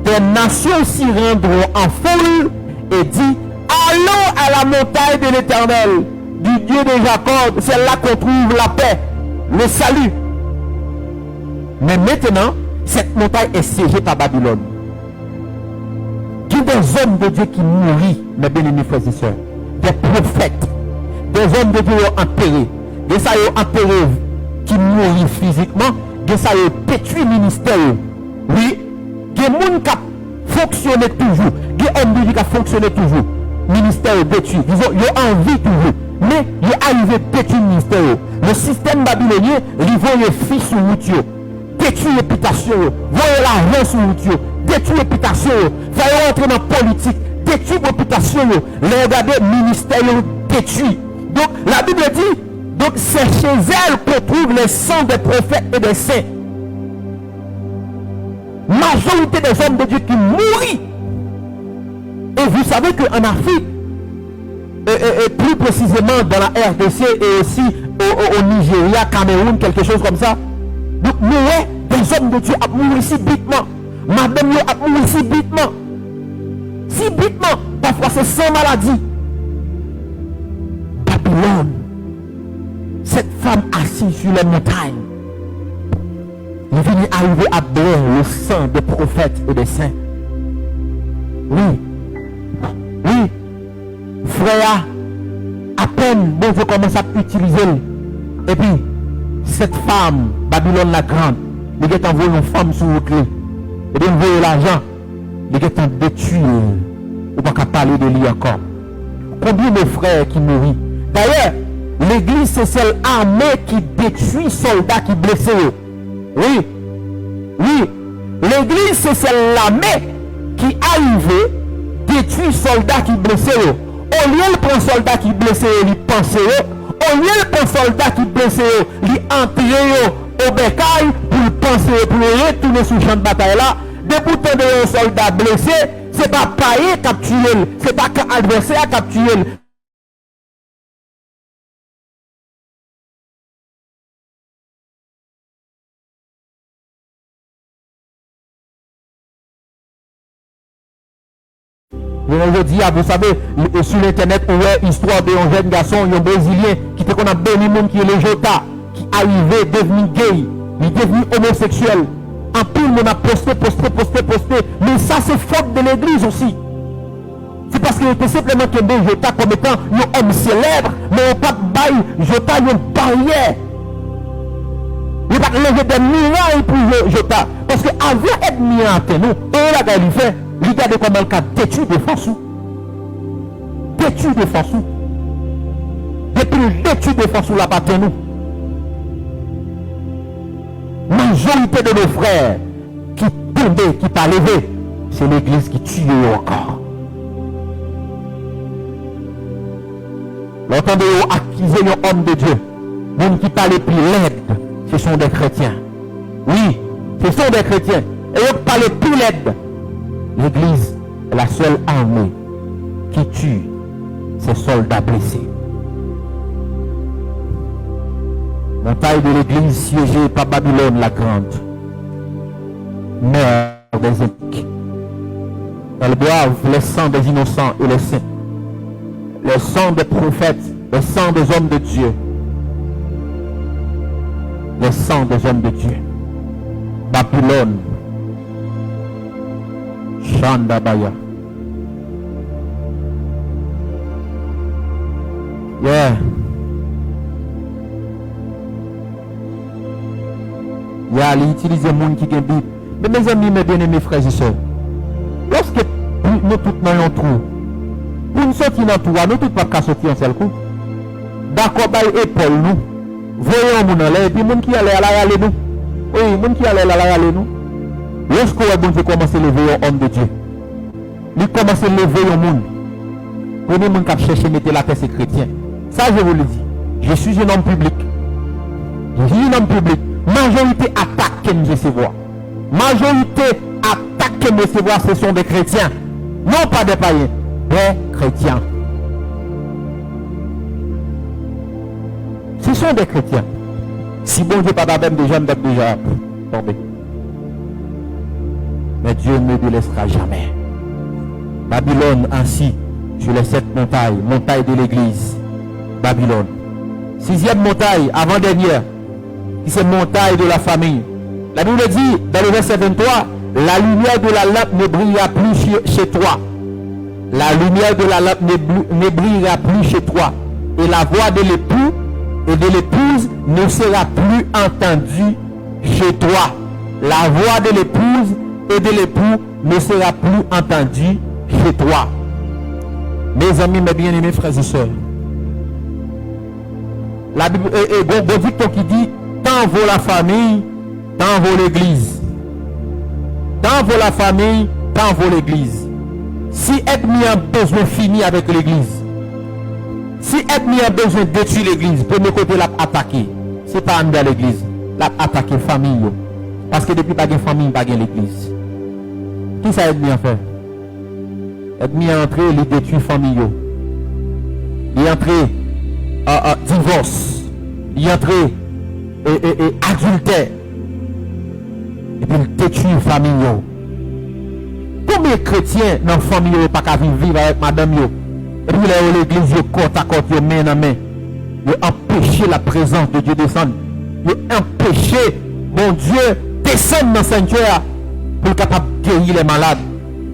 Des nations s'y rendront en foule et dit: allons à la montagne de l'Éternel, du Dieu de Jacob. C'est là qu'on trouve la paix, le salut. Mais maintenant, cette montagne est siégée par Babylone. Il y a des hommes de Dieu qui mourent, mes bien-aimés frères et sœurs. Des prophètes, des hommes de Dieu enterrés, des ça enterrés qui mourent physiquement, des ça détruit ministère. Oui, des gens qui fonctionnent toujours, des hommes de Dieu qui fonctionnent toujours, ministère détruit. Ils ont envie toujours, mais ils arrivent à détruire le ministère. Le système babylonien, ils vont les filles sur route, détruire la réputation, voyez l'argent sur route, détruire la réputation, faire rentrer dans la politique. Détruit réputation, les regarder ministère détruit. Donc la Bible dit, donc c'est chez elle qu'on trouve les sangs des prophètes et des saints. Majorité des hommes de Dieu qui mourent. Et vous savez qu'en Afrique, et plus précisément dans la RDC et aussi au Nigeria, Cameroun, quelque chose comme ça, donc nous, des hommes de Dieu à mourir subitement. Madame a mourir subitement. Subitement, parfois c'est sans maladie. Babylone, cette femme assise sur les montagnes, il vient arriver à boire le sang des prophètes et des saints. Oui, oui, frère, à peine bon Dieu commence à utiliser. Et puis, cette femme, Babylone la grande, il est envoyé une femme sur le clé. Et bien, vous voyez l'argent. Il est en détruire. On ne peut pas parler de lui encore. Combien de frères qui mourent? D'ailleurs, l'église c'est celle armée qui détruit soldats qui blessent. Oui. Oui. L'église c'est celle armée qui arrive détruit soldats qui blessent. Au lieu de prendre soldats qui blessent, il pense. Au lieu de prendre soldats qui blessent, il entre au bécail pour penser, pour retourner sur le champ de bataille là. Depuis tant de soldats blessés, c'est pas païen capturé, c'est pas adversaire capturé. Aujourd'hui, vous savez, sur l'internet, on voit histoire d'un jeune garçon, un Brésilien, qui était qu'on a béni monde qui est le Jota, qui arrivait devenu gay, il est devenu homosexuel. En plus, on a posté. Mais ça, c'est faute de l'église aussi. C'est parce qu'il était simplement tombé Jota comme étant un homme célèbre, mais on n'a pas de Jota une barrière. Il n'y a pas lever des murailles pour Jota. Parce qu'avant d'être mis en nous, et là, il fait, regardez comment il a détruit de force. Détruit de force. Depuis le détruit de force, la patte nous. majorité de nos frères qui tombaient, qui pas levé, c'est l'église qui tue encore. L'entendez accuser un homme de Dieu, même qui parle plus laide, ce sont des chrétiens. Oui, ce sont des chrétiens. Et eux parlent plus laide. L'église est la seule armée qui tue ses soldats blessés. Montagne de l'église siégée par Babylone la grande, mère des impies. Elles boivent le sang des innocents et les saints, le sang des prophètes, le sang des hommes de Dieu, le sang des hommes de Dieu. Babylone, Shandabaya. Yeah. Il utilise le monde qui a Bible. Mais mes amis, mes bien-aimés frères et sœurs, lorsque nous tous dans un trou, pour nous sortir dans le trou, nous tous pas sortir en seul coup. D'accord, par épaule nous. Voyons mon allait, et puis mon qui allait à la râler nous. Oui, mon qui allait à la râler nous. Lorsque le bon Dieu commence à lever un homme de Dieu, il commence à lever un monde. Prenez mon cap chercher, mettez la tête, c'est chrétien. Ça, je vous le dis. Je suis un homme public. Je suis un homme public. Majorité attaque que nous recevons. Majorité attaque que nous recevons, ce sont des chrétiens. Non pas des païens, des chrétiens. Ce sont des chrétiens. Si bon Dieu pas même déjà, déjà tombé. Mais Dieu ne me laissera jamais. Babylone ainsi, sur les 7 montagnes, montagne de l'église. Babylone. 6e montagne, avant-dernière, qui c'est montagne de la famille. La Bible dit, dans le verset 23, la lumière de la lampe ne brillera plus chez toi. La lumière de la lampe ne brillera plus chez toi. Et la voix de l'époux et de l'épouse ne sera plus entendue chez toi. La voix de l'épouse et de l'époux ne sera plus entendue chez toi. Mes amis, mes bien-aimés frères et sœurs, la Bible et dicton qui dit tant vaut la famille, tant vaut l'église. Tant vaut la famille, tant vaut l'église. Si ennemi a besoin fini avec l'église, si ennemi a besoin de détruire l'église, premier côté l'a attaqué. C'est pas en l'église, l'a attaqué famille. Parce que depuis pas de famille, pas de l'église. Qui ça ennemi a fait? Ennemi a entré, il détruit famille. Il est entré divorce. Il est entré adultère. Et puis il détruit famille. Combien de chrétiens dans la famille n'ont pas qu'à vivre avec madame yo? Et puis l'église yo côte à côte, yo main en main. Yo empêcher la présence de Dieu descendre. Yo empêcher mon Dieu descendre dans le sanctuaire pour capable de guérir les malades,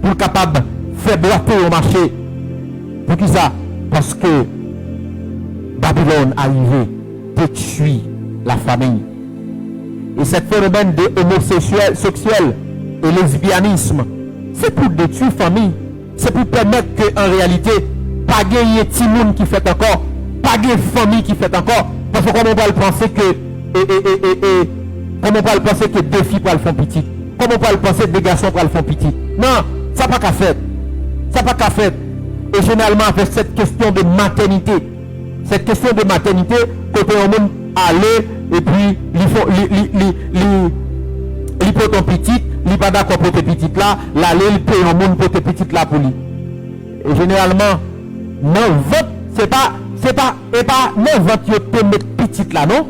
pour capable de faire boiter au marché. Pour qui ça? Parce que Babylone arrivé détruit la famille. Et ce phénomène de homosexuel sexuel et lesbianisme, c'est pour détruire la famille. C'est pour permettre qu'en réalité, pas gagner petit monde qui fait encore, pas gagner famille qui fait encore. Parce que comment on va le penser que comment on va le penser que 2 filles pour le faire petit? Comment on va le penser que 2 garçons pour le faire petit? Non, ça n'a pas qu'à faire. Ça n'a pas qu'à faire. Et généralement avec cette question de maternité, cette question de maternité, côté on même aller et puis il peut ton petit, il pas d'accord pour tes petites là, l'aller il paye un monde pour tes petites là pour lui. Et généralement, non vote, c'est pas non vote yo te mettre petite là non,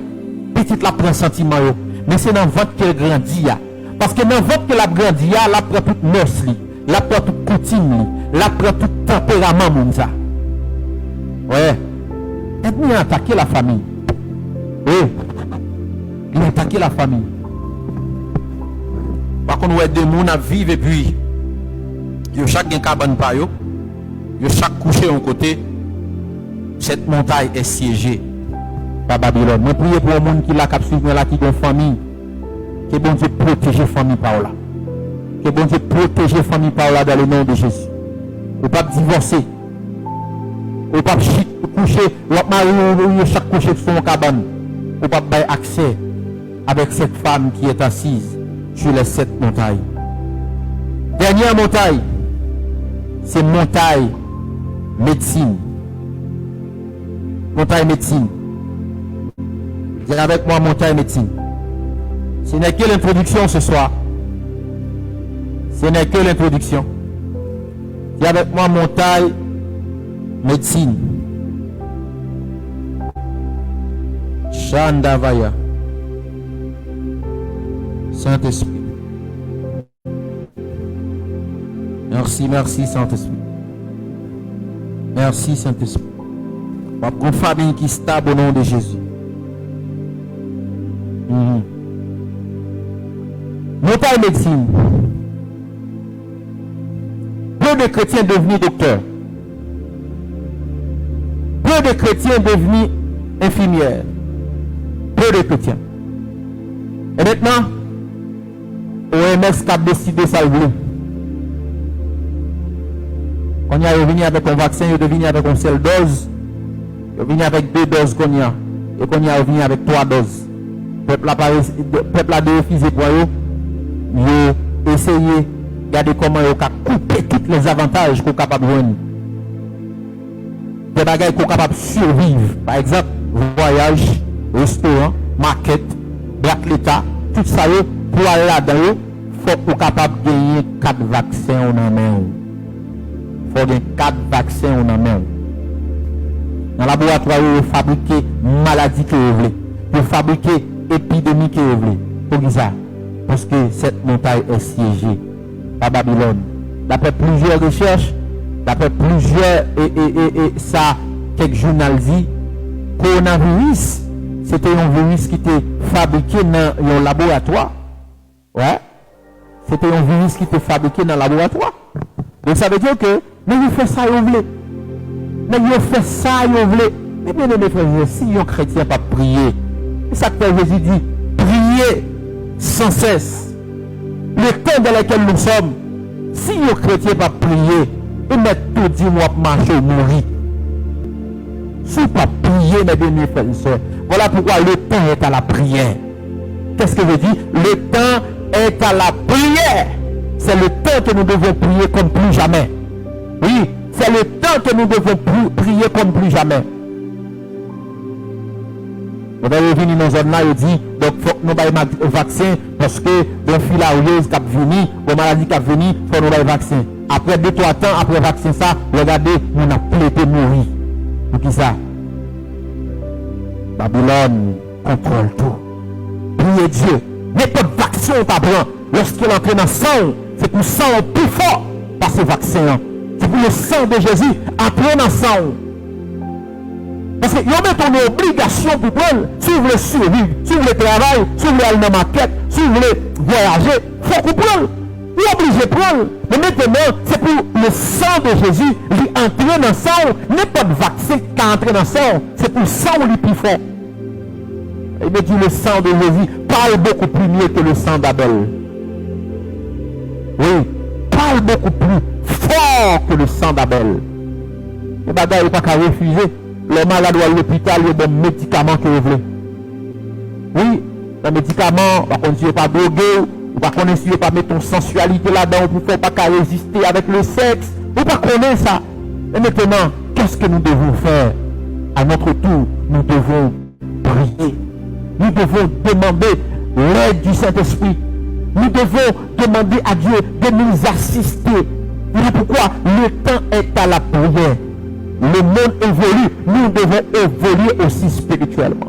petite là prend sentiment yo, mais c'est dans vote qu'elle grandit ya. Parce que dans vote que la grandit ya, la prend toute mœurs li, la prend toute coutume li, la prend tout tempérament moun ça. Ouais. Il a attaqué la famille. Oui. Il a attaqué la famille. Par contre, on a des gens qui vivent et puis, ils chaque cabane par eux, ils chaque couché en côté. Cette montagne est siégée par Babylone. Je prie pour les gens qui la suivent là, qui ont une famille. Que bon Dieu protège la famille par là. Que bon Dieu protège la famille par là dans le nom de Jésus. Ou pas divorcer. Ou pas coucher, ou pas marier chaque coucher sur son cabane. Ou pas avoir accès avec cette femme qui est assise sur les 7 montagnes. Dernière montagne, c'est montagne médecine. Montagne médecine. Dis avec moi montagne médecine. Ce n'est que l'introduction ce soir. Ce n'est que l'introduction. Dis avec moi montagne médecine. Chandavaya. Saint-Esprit. Merci, merci Saint-Esprit. Merci Saint-Esprit. Pour une famille qui est stable au nom de Jésus. Montagne médecine. Peu de chrétiens devenus docteurs. Peu de chrétiens devenus infirmières. Peu de chrétiens. Et maintenant, OMS a décidé ça le bleu. On y a revenu avec un vaccin, il est venu avec une seule dose. Il est venu avec 2 doses qu'on y a. Et qu'on y a revenu avec 3 doses. Le peuple a refusé pour eux. Il a essayé de regarder comment il a coupé tous les avantages qu'on est capable de voir. Des bagages qu'on est capable de survivre. Par exemple, voyage, restaurant, market, braque l'État, tout ça, pour aller là-dedans, il faut qu'on soit capable de gagner 4 vaccins en main. Il faut gagner 4 vaccins en main. Dans le laboratoire, il faut fabriquer maladie que vous voulez. Il faut fabriquer épidémie que vous voulez. Pour ça, parce que cette montagne est siégée par Babylone. D'après plusieurs recherches, d'après plusieurs, ça, quelques journalistes disent, coronavirus, c'était un virus qui était fabriqué dans un laboratoire. Ouais. C'était un virus qui était fabriqué dans le laboratoire. Donc ça veut dire que, mais il fait ça, il voulait. Mais il fait ça, il voulait. Mais bien aimé frères, si un chrétien pas prier, c'est ça que Jésus dit, priez sans cesse. Le temps dans lequel nous sommes, si un chrétien pas prier, il met tout dit moi marcher ou mourir. Si vous pas prier, mes bien-aimés frères et sœurs, voilà pourquoi le temps est à la prière. Qu'est-ce que je dis? Le temps est à la prière. C'est le temps que nous devons prier comme plus jamais. Oui, c'est le temps que nous devons prier comme plus jamais. Nous allons venir dans une zone là, il dit, donc il faut que nous ayons un vaccin parce que les filarieuses qui ont venu, les maladies qui ont venu, il faut que nous ayons un vaccin. Après 2-3 temps, après le vaccin, ça, regardez, nous avons plaidé mourir. Pour qui ça? Babylone contrôle tout. Priez Dieu. N'importe vaccin on t'apprend. Lorsqu'il entre dans le sang, c'est pour le sang plus fort par ce vaccin. C'est pour le sang de Jésus entrer dans le sang. Parce que vous mettez une obligation pour prendre, si vous voulez survivre, si vous voulez travailler, si vous voulez aller dans ma quête, si vous voulez voyager, il faut qu'on prenne. Vous êtes obligé de prendre. Mais maintenant, c'est pour le sang de Jésus, lui entrer dans le sang. N'importe vaccin qui entre dans le sang, c'est pour le sang lui plus fort. Il me dit le sang de Jésus parle beaucoup plus mieux que le sang d'Abel. Oui, parle beaucoup plus fort que le sang d'Abel. Le bagage n'est pas qu'à refuser. Le malade à l'hôpital, il y a des médicaments que vous voulez. Oui, les médicaments, par contre, si vous n'êtes pas drogué, vous ne connaissez pas mettre ton sensualité là-dedans, vous ne pouvez pas qu'à résister avec le sexe. Vous ne connaissez pas ça. Et maintenant, qu'est-ce que nous devons faire? À notre tour, nous devons prier. Nous devons demander l'aide du Saint-Esprit. Nous devons demander à Dieu de nous assister. Voilà pourquoi le temps est à la prière. Le monde évolue, nous devons évoluer aussi spirituellement.